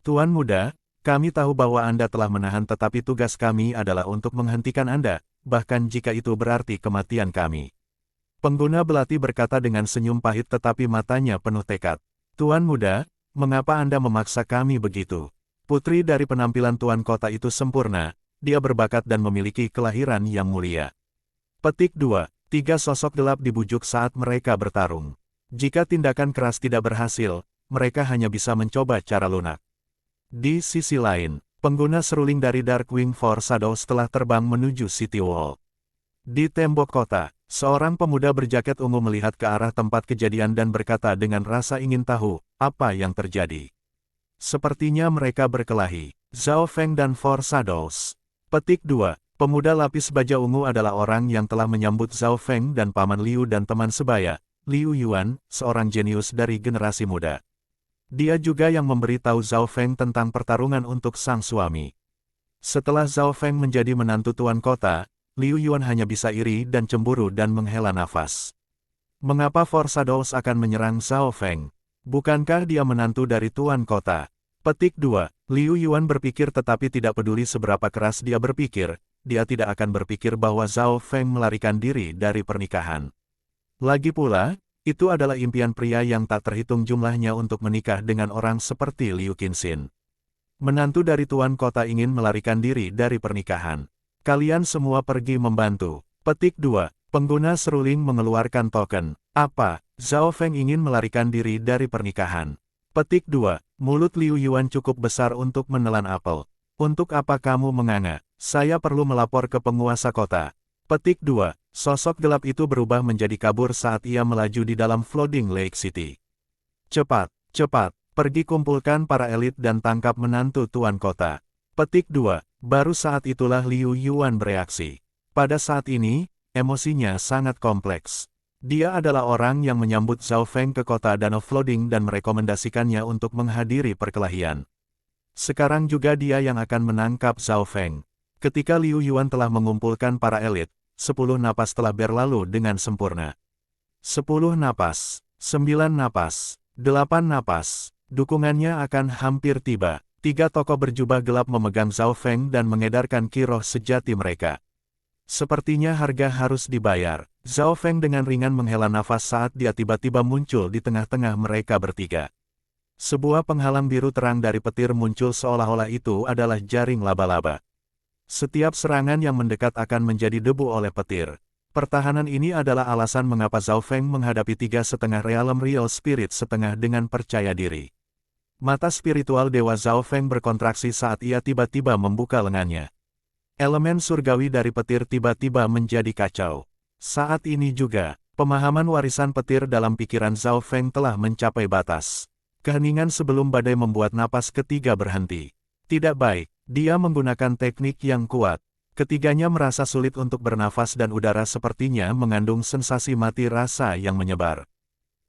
Tuan Muda, kami tahu bahwa Anda telah menahan tetapi tugas kami adalah untuk menghentikan Anda, bahkan jika itu berarti kematian kami. Pengguna belati berkata dengan senyum pahit tetapi matanya penuh tekad. Tuan Muda, mengapa Anda memaksa kami begitu? Putri dari penampilan Tuan Kota itu sempurna, dia berbakat dan memiliki kelahiran yang mulia. Petik 2. 3 sosok gelap dibujuk saat mereka bertarung. Jika tindakan keras tidak berhasil, mereka hanya bisa mencoba cara lunak. Di sisi lain, pengguna seruling dari Darkwing Four Shadows telah terbang menuju City Wall. Di tembok kota, seorang pemuda berjaket ungu melihat ke arah tempat kejadian dan berkata dengan rasa ingin tahu, apa yang terjadi. Sepertinya mereka berkelahi. Zhao Feng dan Four Shadows. Petik 2. Pemuda lapis baja ungu adalah orang yang telah menyambut Zhao Feng dan Paman Liu dan teman sebaya, Liu Yuan, seorang jenius dari generasi muda. Dia juga yang memberi tahu Zhao Feng tentang pertarungan untuk sang suami. Setelah Zhao Feng menjadi menantu tuan kota, Liu Yuan hanya bisa iri dan cemburu dan menghela nafas. Mengapa Four Shadows akan menyerang Zhao Feng? Bukankah dia menantu dari tuan kota? Petik 2. Liu Yuan berpikir tetapi tidak peduli seberapa keras dia berpikir, dia tidak akan berpikir bahwa Zhao Feng melarikan diri dari pernikahan. Lagi pula, itu adalah impian pria yang tak terhitung jumlahnya untuk menikah dengan orang seperti Liu Qinxin. Menantu dari tuan kota ingin melarikan diri dari pernikahan. Kalian semua pergi membantu. Petik 2. Pengguna seruling mengeluarkan token. Apa? Zhao Feng ingin melarikan diri dari pernikahan. Petik 2. Mulut Liu Yuan cukup besar untuk menelan apel. Untuk apa kamu menganga? Saya perlu melapor ke penguasa kota. Petik 2. Sosok gelap itu berubah menjadi kabur saat ia melaju di dalam Flooding Lake City. Cepat, cepat, pergi kumpulkan para elit dan tangkap menantu tuan kota. Petik 2. Baru saat itulah Liu Yuan bereaksi. Pada saat ini, emosinya sangat kompleks. Dia adalah orang yang menyambut Zhao Feng ke kota Danau Flooding dan merekomendasikannya untuk menghadiri perkelahian. Sekarang juga dia yang akan menangkap Zhao Feng. Ketika Liu Yuan telah mengumpulkan para elit, 10 napas telah berlalu dengan sempurna. 10 napas, 9 napas, 8 napas, dukungannya akan hampir tiba. 3 tokoh berjubah gelap memegang Zhao Feng dan mengedarkan ki roh sejati mereka. Sepertinya harga harus dibayar. Zhao Feng dengan ringan menghela nafas saat dia tiba-tiba muncul di tengah-tengah mereka bertiga. Sebuah penghalang biru terang dari petir muncul seolah-olah itu adalah jaring laba-laba. Setiap serangan yang mendekat akan menjadi debu oleh petir. Pertahanan ini adalah alasan mengapa Zhao Feng menghadapi 3,5 realem real spirit setengah dengan percaya diri. Mata spiritual Dewa Zhao Feng berkontraksi saat ia tiba-tiba membuka lengannya. Elemen surgawi dari petir tiba-tiba menjadi kacau. Saat ini juga, pemahaman warisan petir dalam pikiran Zhao Feng telah mencapai batas. Keheningan sebelum badai membuat napas ketiga berhenti. Tidak baik, dia menggunakan teknik yang kuat. Ketiganya merasa sulit untuk bernafas dan udara sepertinya mengandung sensasi mati rasa yang menyebar.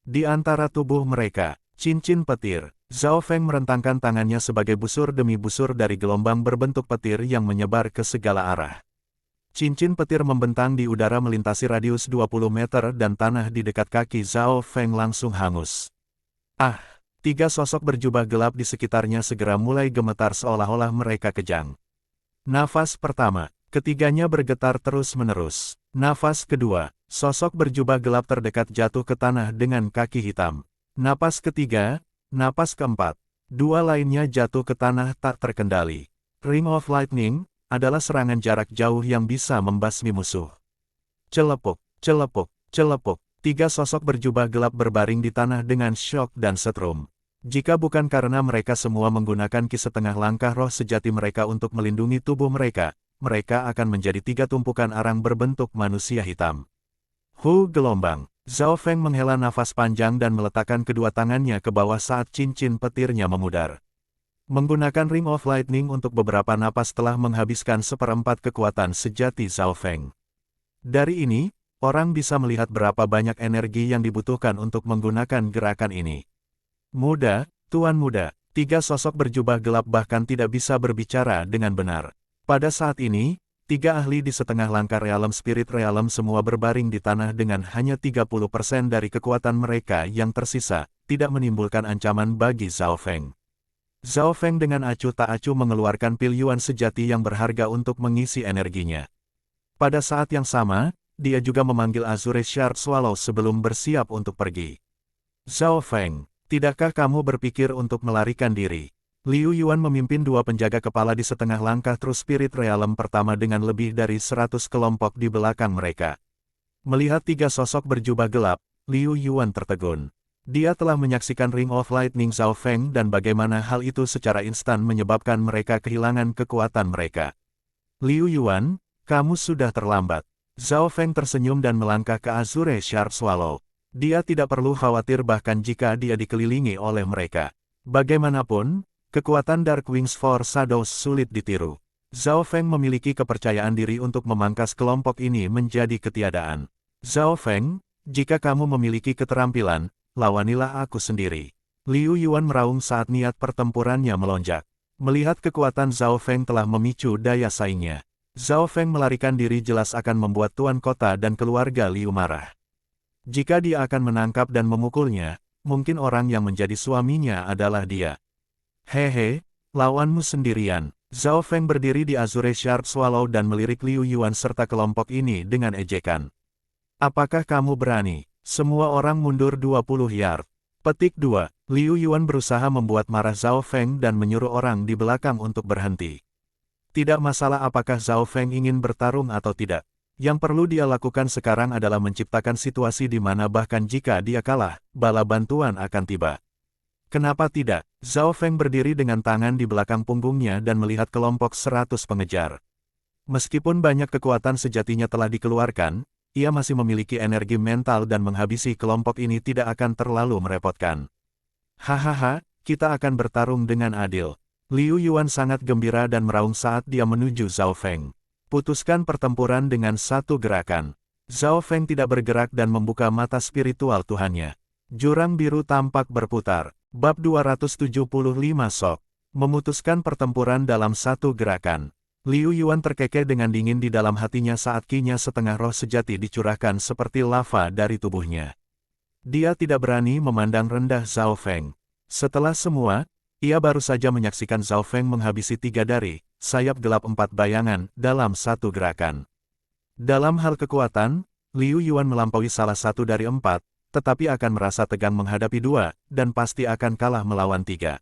Di antara tubuh mereka, cincin petir. Zhao Feng merentangkan tangannya sebagai busur demi busur dari gelombang berbentuk petir yang menyebar ke segala arah. Cincin petir membentang di udara melintasi radius 20 meter dan tanah di dekat kaki Zhao Feng langsung hangus. Ah! 3 sosok berjubah gelap di sekitarnya segera mulai gemetar seolah-olah mereka kejang. Nafas pertama, ketiganya bergetar terus-menerus. Nafas kedua, sosok berjubah gelap terdekat jatuh ke tanah dengan kaki hitam. Napas ketiga, napas keempat, 2 lainnya jatuh ke tanah tak terkendali. Ring of Lightning adalah serangan jarak jauh yang bisa membasmi musuh. Celepuk, celepuk, celepuk. 3 sosok berjubah gelap berbaring di tanah dengan syok dan setrum. Jika bukan karena mereka semua menggunakan ki setengah langkah roh sejati mereka untuk melindungi tubuh mereka, mereka akan menjadi 3 tumpukan arang berbentuk manusia hitam. Gelombang. Zhao Feng menghela nafas panjang dan meletakkan kedua tangannya ke bawah saat cincin petirnya memudar. Menggunakan Ring of Lightning untuk beberapa napas telah menghabiskan 1/4 kekuatan sejati Zhao Feng. Dari ini, orang bisa melihat berapa banyak energi yang dibutuhkan untuk menggunakan gerakan ini. Muda, Tuan Muda, 3 sosok berjubah gelap bahkan tidak bisa berbicara dengan benar. Pada saat ini, 3 ahli di setengah langkah realem spirit realem semua berbaring di tanah dengan hanya 30% dari kekuatan mereka yang tersisa, tidak menimbulkan ancaman bagi Zhao Feng. Zhao Feng dengan acuh tak acuh mengeluarkan pil Yuan sejati yang berharga untuk mengisi energinya. Pada saat yang sama, dia juga memanggil Azure Shard Swallow sebelum bersiap untuk pergi. Zhao Feng, tidakkah kamu berpikir untuk melarikan diri? Liu Yuan memimpin 2 penjaga kepala di setengah langkah True Spirit Realm pertama dengan lebih dari 100 kelompok di belakang mereka. Melihat 3 sosok berjubah gelap, Liu Yuan tertegun. Dia telah menyaksikan Ring of Lightning Zhao Feng dan bagaimana hal itu secara instan menyebabkan mereka kehilangan kekuatan mereka. Liu Yuan, kamu sudah terlambat. Zhao Feng tersenyum dan melangkah ke Azure Sharp Swallow. Dia tidak perlu khawatir bahkan jika dia dikelilingi oleh mereka. Bagaimanapun, kekuatan Dark Wings for Shadows sulit ditiru. Zhao Feng memiliki kepercayaan diri untuk memangkas kelompok ini menjadi ketiadaan. Zhao Feng, jika kamu memiliki keterampilan, lawanilah aku sendiri. Liu Yuan meraung saat niat pertempurannya melonjak. Melihat kekuatan Zhao Feng telah memicu daya saingnya. Zhao Feng melarikan diri jelas akan membuat tuan kota dan keluarga Liu marah. Jika dia akan menangkap dan memukulnya, mungkin orang yang menjadi suaminya adalah dia. Hehe, lawanmu sendirian. Zhao Feng berdiri di Azure Sharp Swallow dan melirik Liu Yuan serta kelompok ini dengan ejekan. Apakah kamu berani? Semua orang mundur 20 yard. Petik 2. Liu Yuan berusaha membuat marah Zhao Feng dan menyuruh orang di belakang untuk berhenti. Tidak masalah apakah Zhao Feng ingin bertarung atau tidak. Yang perlu dia lakukan sekarang adalah menciptakan situasi di mana bahkan jika dia kalah, bala bantuan akan tiba. Kenapa tidak? Zhao Feng berdiri dengan tangan di belakang punggungnya dan melihat kelompok 100 pengejar. Meskipun banyak kekuatan sejatinya telah dikeluarkan, ia masih memiliki energi mental dan menghabisi kelompok ini tidak akan terlalu merepotkan. Hahaha, kita akan bertarung dengan adil. Liu Yuan sangat gembira dan meraung saat dia menuju Zhao Feng. Putuskan pertempuran dengan satu gerakan. Zhao Feng tidak bergerak dan membuka mata spiritual Tuhannya. Jurang biru tampak berputar. Bab 275 Sok. Memutuskan pertempuran dalam satu gerakan. Liu Yuan terkekeh dengan dingin di dalam hatinya saat kinya setengah roh sejati dicurahkan seperti lava dari tubuhnya. Dia tidak berani memandang rendah Zhao Feng. Setelah semua, ia baru saja menyaksikan Zhao Feng menghabisi 3 dari sayap gelap 4 bayangan dalam satu gerakan. Dalam hal kekuatan, Liu Yuan melampaui salah satu dari 4, tetapi akan merasa tegang menghadapi 2, dan pasti akan kalah melawan 3.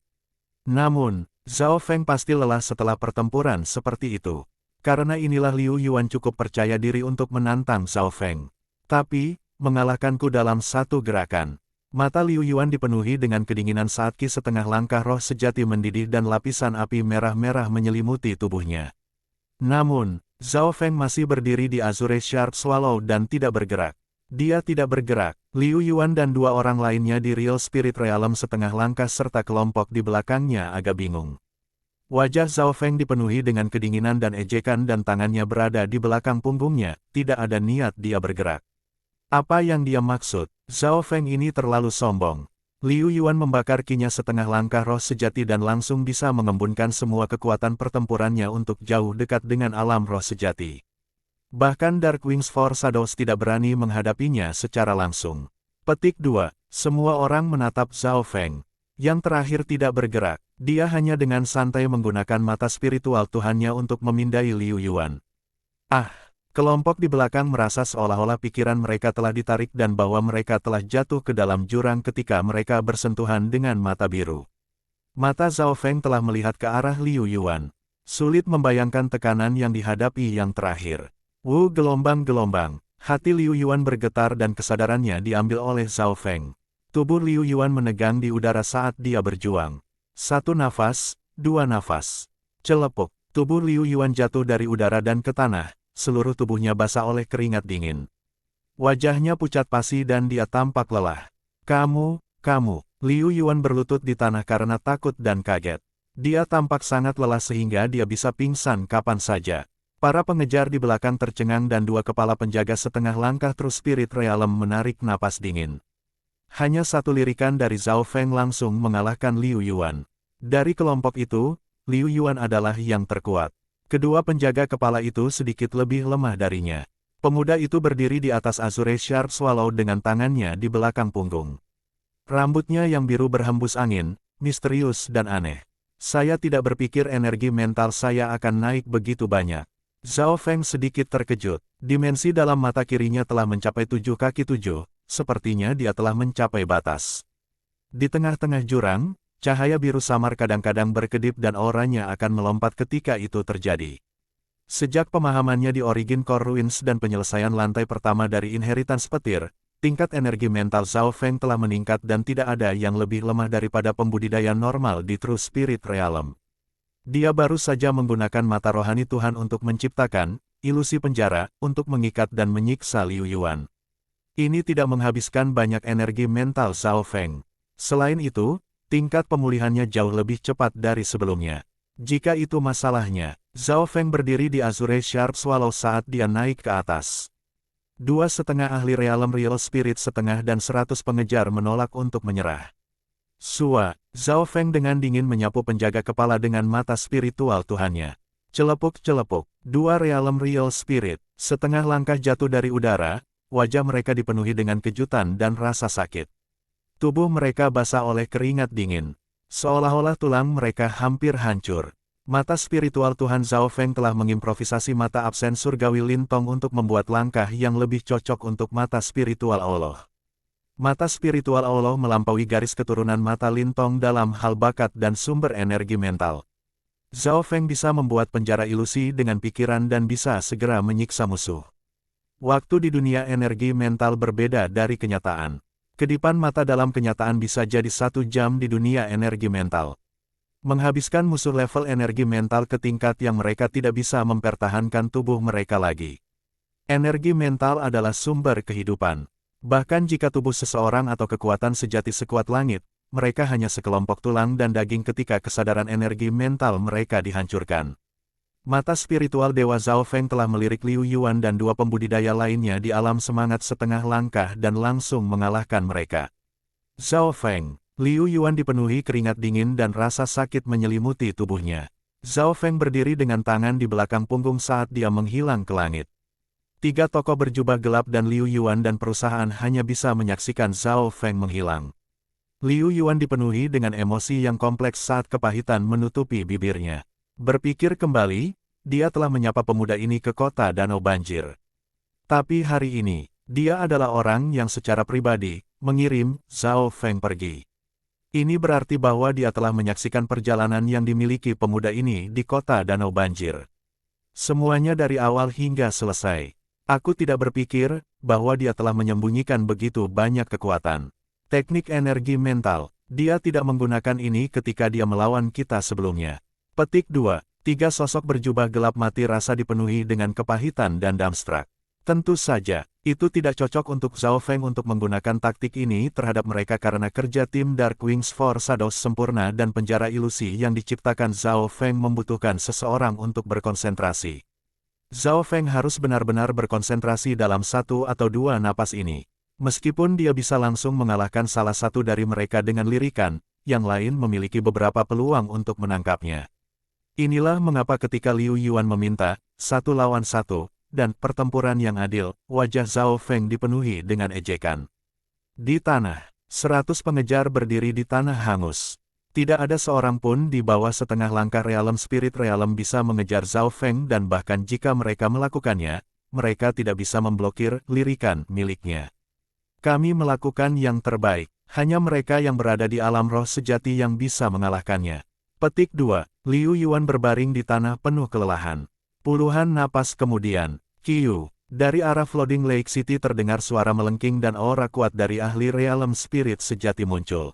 Namun, Zhao Feng pasti lelah setelah pertempuran seperti itu. Karena inilah Liu Yuan cukup percaya diri untuk menantang Zhao Feng. Tapi, mengalahkanku dalam satu gerakan. Mata Liu Yuan dipenuhi dengan kedinginan saat ki setengah langkah roh sejati mendidih dan lapisan api merah-merah menyelimuti tubuhnya. Namun, Zhao Feng masih berdiri di Azure Sharp Swallow dan tidak bergerak. Dia tidak bergerak. Liu Yuan dan 2 orang lainnya di Real Spirit Realm setengah langkah serta kelompok di belakangnya agak bingung. Wajah Zhao Feng dipenuhi dengan kedinginan dan ejekan dan tangannya berada di belakang punggungnya, tidak ada niat dia bergerak. Apa yang dia maksud? Zhao Feng ini terlalu sombong. Liu Yuan membakar kinya setengah langkah roh sejati dan langsung bisa mengembunkan semua kekuatan pertempurannya untuk jauh dekat dengan alam roh sejati. Bahkan Dark Wings for Shadows tidak berani menghadapinya secara langsung. Petik 2. Semua orang menatap Zhao Feng. Yang terakhir tidak bergerak. Dia hanya dengan santai menggunakan mata spiritual Tuhannya untuk memindai Liu Yuan. Kelompok di belakang merasa seolah-olah pikiran mereka telah ditarik dan bahwa mereka telah jatuh ke dalam jurang ketika mereka bersentuhan dengan mata biru. Mata Zhao Feng telah melihat ke arah Liu Yuan. Sulit membayangkan tekanan yang dihadapi yang terakhir. Gelombang-gelombang. Hati Liu Yuan bergetar dan kesadarannya diambil oleh Zhao Feng. Tubuh Liu Yuan menegang di udara saat dia berjuang. 1 nafas, 2 nafas. Celepuk. Tubuh Liu Yuan jatuh dari udara dan ke tanah. Seluruh tubuhnya basah oleh keringat dingin. Wajahnya pucat pasi dan dia tampak lelah. Kamu. Liu Yuan berlutut di tanah karena takut dan kaget. Dia tampak sangat lelah sehingga dia bisa pingsan kapan saja. Para pengejar di belakang tercengang dan 2 kepala penjaga setengah langkah True Spirit Realm menarik napas dingin. Hanya 1 lirikan dari Zhao Feng langsung mengalahkan Liu Yuan. Dari kelompok itu, Liu Yuan adalah yang terkuat. Kedua penjaga kepala itu sedikit lebih lemah darinya. Pemuda itu berdiri di atas Azure Sharp Swallow dengan tangannya di belakang punggung. Rambutnya yang biru berhembus angin, misterius dan aneh. Saya tidak berpikir energi mental saya akan naik begitu banyak. Zhao Feng sedikit terkejut. Dimensi dalam mata kirinya telah mencapai 7 kaki 7, sepertinya dia telah mencapai batas. Di tengah-tengah jurang, cahaya biru samar kadang-kadang berkedip dan auranya akan melompat ketika itu terjadi. Sejak pemahamannya di Origin Core Ruins dan penyelesaian lantai pertama dari Inheritance Petir, tingkat energi mental Zhao Feng telah meningkat dan tidak ada yang lebih lemah daripada pembudidaya normal di True Spirit Realm. Dia baru saja menggunakan mata rohani Tuhan untuk menciptakan, ilusi penjara, untuk mengikat dan menyiksa Liu Yuan. Ini tidak menghabiskan banyak energi mental Zhao Feng. Selain itu, tingkat pemulihannya jauh lebih cepat dari sebelumnya. Jika itu masalahnya, Zhao Feng berdiri di Azure Sharp Swallow saat dia naik ke atas. 2,5 ahli realem Real Spirit setengah dan 100 pengejar menolak untuk menyerah. Sua, Zhao Feng dengan dingin menyapu penjaga kepala dengan mata spiritual Tuhannya. Celepuk-celepuk, 2 realem Real Spirit, setengah langkah jatuh dari udara, wajah mereka dipenuhi dengan kejutan dan rasa sakit. Tubuh mereka basah oleh keringat dingin. Seolah-olah tulang mereka hampir hancur. Mata spiritual Tuhan Zhao Feng telah mengimprovisasi mata absen surgawi Lintong untuk membuat langkah yang lebih cocok untuk mata spiritual Allah. Mata spiritual Allah melampaui garis keturunan mata Lintong dalam hal bakat dan sumber energi mental. Zhao Feng bisa membuat penjara ilusi dengan pikiran dan bisa segera menyiksa musuh. Waktu di dunia energi mental berbeda dari kenyataan. Kedipan mata dalam kenyataan bisa jadi 1 jam di dunia energi mental. Menghabiskan musuh level energi mental ke tingkat yang mereka tidak bisa mempertahankan tubuh mereka lagi. Energi mental adalah sumber kehidupan. Bahkan jika tubuh seseorang atau kekuatan sejati sekuat langit, mereka hanya sekelompok tulang dan daging ketika kesadaran energi mental mereka dihancurkan. Mata spiritual Dewa Zhao Feng telah melirik Liu Yuan dan 2 pembudidaya lainnya di alam semangat setengah langkah dan langsung mengalahkan mereka. Zhao Feng, Liu Yuan dipenuhi keringat dingin dan rasa sakit menyelimuti tubuhnya. Zhao Feng berdiri dengan tangan di belakang punggung saat dia menghilang ke langit. 3 tokoh berjubah gelap dan Liu Yuan dan perusahaan hanya bisa menyaksikan Zhao Feng menghilang. Liu Yuan dipenuhi dengan emosi yang kompleks saat kepahitan menutupi bibirnya. Berpikir kembali, dia telah menyapa pemuda ini ke kota Danau Banjir. Tapi hari ini, dia adalah orang yang secara pribadi mengirim Zhao Feng pergi. Ini berarti bahwa dia telah menyaksikan perjalanan yang dimiliki pemuda ini di kota Danau Banjir. Semuanya dari awal hingga selesai. Aku tidak berpikir bahwa dia telah menyembunyikan begitu banyak kekuatan. Teknik energi mental, dia tidak menggunakan ini ketika dia melawan kita sebelumnya. Petik 2. 3 sosok berjubah gelap mati rasa dipenuhi dengan kepahitan dan damstrak. Tentu saja, itu tidak cocok untuk Zhao Feng untuk menggunakan taktik ini terhadap mereka karena kerja tim Dark Wings for Shadows sempurna dan penjara ilusi yang diciptakan Zhao Feng membutuhkan seseorang untuk berkonsentrasi. Zhao Feng harus benar-benar berkonsentrasi dalam 1 atau 2 napas ini. Meskipun dia bisa langsung mengalahkan salah satu dari mereka dengan lirikan, yang lain memiliki beberapa peluang untuk menangkapnya. Inilah mengapa ketika Liu Yuan meminta 1 lawan 1, dan pertempuran yang adil, wajah Zhao Feng dipenuhi dengan ejekan. Di tanah, 100 pengejar berdiri di tanah hangus. Tidak ada seorang pun di bawah setengah langkah realem spirit realem bisa mengejar Zhao Feng dan bahkan jika mereka melakukannya, mereka tidak bisa memblokir lirikan miliknya. Kami melakukan yang terbaik, hanya mereka yang berada di alam roh sejati yang bisa mengalahkannya. Petik 2. Liu Yuan berbaring di tanah penuh kelelahan. Puluhan napas kemudian, Qiu, dari arah Floating Lake City terdengar suara melengking dan aura kuat dari ahli realem spirit sejati muncul.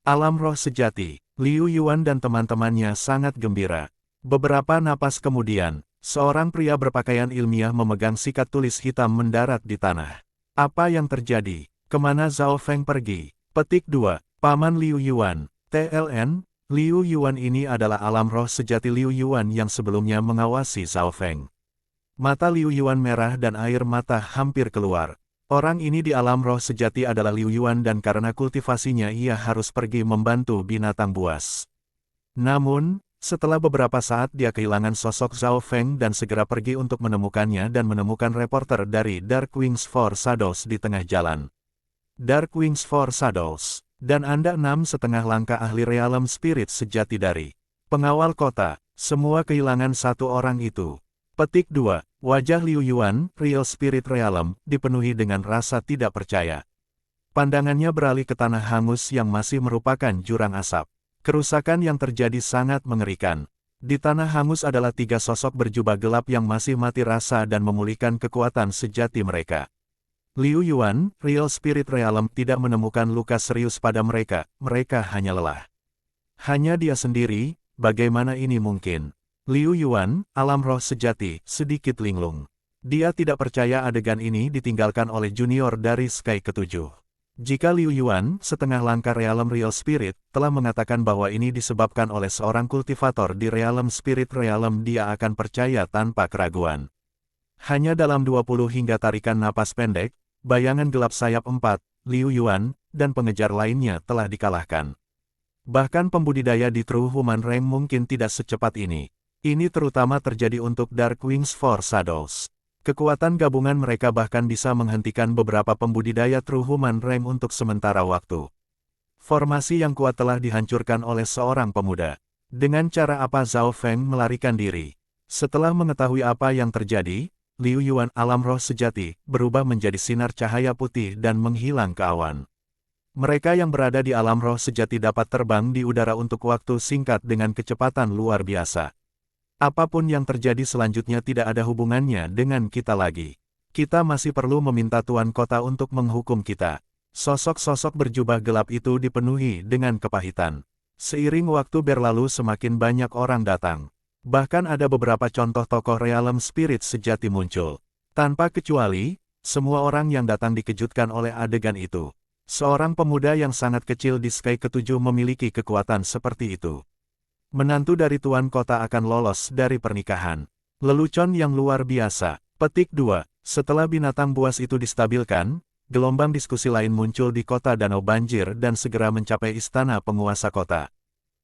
Alam roh sejati, Liu Yuan dan teman-temannya sangat gembira. Beberapa napas kemudian, seorang pria berpakaian ilmiah memegang sikat tulis hitam mendarat di tanah. Apa yang terjadi? Kemana Zhao Feng pergi? Petik 2. Paman Liu Yuan, TLN, Liu Yuan ini adalah alam roh sejati Liu Yuan yang sebelumnya mengawasi Zhao Feng. Mata Liu Yuan merah dan air mata hampir keluar. Orang ini di alam roh sejati adalah Liu Yuan dan karena kultivasinya ia harus pergi membantu binatang buas. Namun, setelah beberapa saat dia kehilangan sosok Zhao Feng dan segera pergi untuk menemukannya dan menemukan reporter dari Dark Wings for Shadows di tengah jalan. Dark Wings for Shadows. Dan Anda 6,5 langkah ahli realem spirit sejati dari pengawal kota, semua kehilangan 1 orang itu. Petik 2. Wajah Liu Yuan, Real Spirit Realem, dipenuhi dengan rasa tidak percaya. Pandangannya beralih ke tanah hangus yang masih merupakan jurang asap. Kerusakan yang terjadi sangat mengerikan. Di tanah hangus adalah 3 sosok berjubah gelap yang masih mati rasa dan memulihkan kekuatan sejati mereka. Liu Yuan, Real Spirit Realem tidak menemukan luka serius pada mereka, mereka hanya lelah. Hanya dia sendiri, bagaimana ini mungkin? Liu Yuan, alam roh sejati, sedikit linglung. Dia tidak percaya adegan ini ditinggalkan oleh junior dari Sky Ketujuh. Jika Liu Yuan, setengah langkah Realm Real Spirit, telah mengatakan bahwa ini disebabkan oleh seorang kultivator di Realm Spirit Realm, dia akan percaya tanpa keraguan. Hanya dalam 20 hingga tarikan napas pendek, bayangan gelap sayap 4, Liu Yuan, dan pengejar lainnya telah dikalahkan. Bahkan pembudidaya di True Human Rank mungkin tidak secepat ini. Ini terutama terjadi untuk Dark Wings for Shadows. Kekuatan gabungan mereka bahkan bisa menghentikan beberapa pembudidaya True Human Rank untuk sementara waktu. Formasi yang kuat telah dihancurkan oleh seorang pemuda. Dengan cara apa Zhao Feng melarikan diri? Setelah mengetahui apa yang terjadi, Liu Yuan, alam roh sejati, berubah menjadi sinar cahaya putih dan menghilang ke awan. Mereka yang berada di alam roh sejati dapat terbang di udara untuk waktu singkat dengan kecepatan luar biasa. Apapun yang terjadi selanjutnya tidak ada hubungannya dengan kita lagi. Kita masih perlu meminta Tuan Kota untuk menghukum kita. Sosok-sosok berjubah gelap itu dipenuhi dengan kepahitan. Seiring waktu berlalu semakin banyak orang datang. Bahkan ada beberapa contoh tokoh Realm Spirit sejati muncul. Tanpa kecuali, semua orang yang datang dikejutkan oleh adegan itu. Seorang pemuda yang sangat kecil di Sky Ketujuh memiliki kekuatan seperti itu. Menantu dari Tuan Kota akan lolos dari pernikahan. Lelucon yang luar biasa. Petik 2. Setelah binatang buas itu distabilkan, gelombang diskusi lain muncul di kota Danau Banjir dan segera mencapai Istana Penguasa Kota.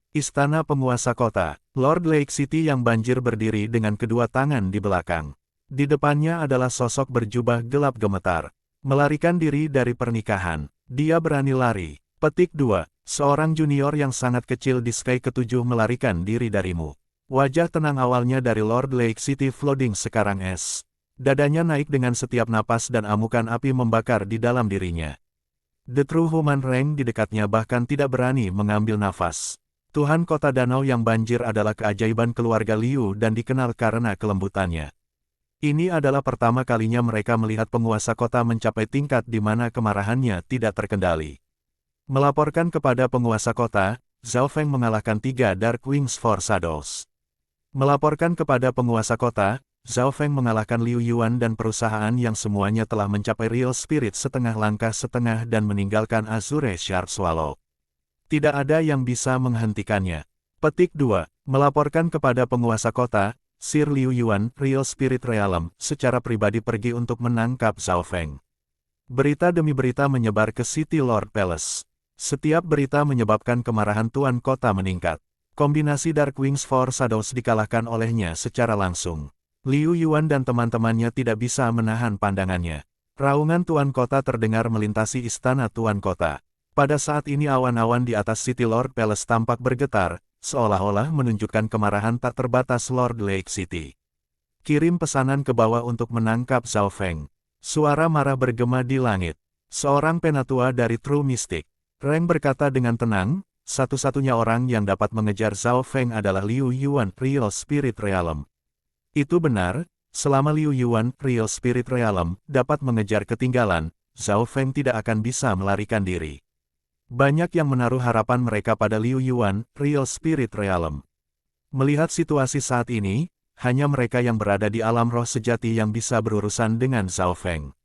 Istana Penguasa Kota, Lord Lake City yang banjir berdiri dengan kedua tangan di belakang. Di depannya adalah sosok berjubah gelap gemetar. Melarikan diri dari pernikahan. Dia berani lari. Petik 2. Seorang junior yang sangat kecil di Sky Ketujuh melarikan diri darimu. Wajah tenang awalnya dari Lord Lake City flooding sekarang es. Dadanya naik dengan setiap napas dan amukan api membakar di dalam dirinya. The True Human Rank di dekatnya bahkan tidak berani mengambil nafas. Tuhan Kota Danau yang banjir adalah keajaiban keluarga Liu dan dikenal karena kelembutannya. Ini adalah pertama kalinya mereka melihat penguasa kota mencapai tingkat di mana kemarahannya tidak terkendali. Melaporkan kepada penguasa kota, Zhao Feng mengalahkan 3 Dark Wings for Shadows. Melaporkan kepada penguasa kota, Zhao Feng mengalahkan Liu Yuan dan perusahaan yang semuanya telah mencapai Real Spirit setengah langkah setengah dan meninggalkan Azure Shard Swallow. Tidak ada yang bisa menghentikannya. Petik 2. Melaporkan kepada penguasa kota, Sir Liu Yuan, Real Spirit Realm, secara pribadi pergi untuk menangkap Zhao Feng. Berita demi berita menyebar ke City Lord Palace. Setiap berita menyebabkan kemarahan Tuan Kota meningkat. Kombinasi Dark Wings for Shadows dikalahkan olehnya secara langsung. Liu Yuan dan teman-temannya tidak bisa menahan pandangannya. Raungan Tuan Kota terdengar melintasi istana Tuan Kota. Pada saat ini awan-awan di atas City Lord Palace tampak bergetar, seolah-olah menunjukkan kemarahan tak terbatas Lord Lake City. Kirim pesanan ke bawah untuk menangkap Zhao Feng. Suara marah bergema di langit. Seorang penatua dari True Mystic Rank berkata dengan tenang, satu-satunya orang yang dapat mengejar Zhao Feng adalah Liu Yuan, Real Spirit Realm. Itu benar, selama Liu Yuan, Real Spirit Realm, dapat mengejar ketinggalan, Zhao Feng tidak akan bisa melarikan diri. Banyak yang menaruh harapan mereka pada Liu Yuan, Real Spirit Realm. Melihat situasi saat ini, hanya mereka yang berada di alam roh sejati yang bisa berurusan dengan Zhao Feng.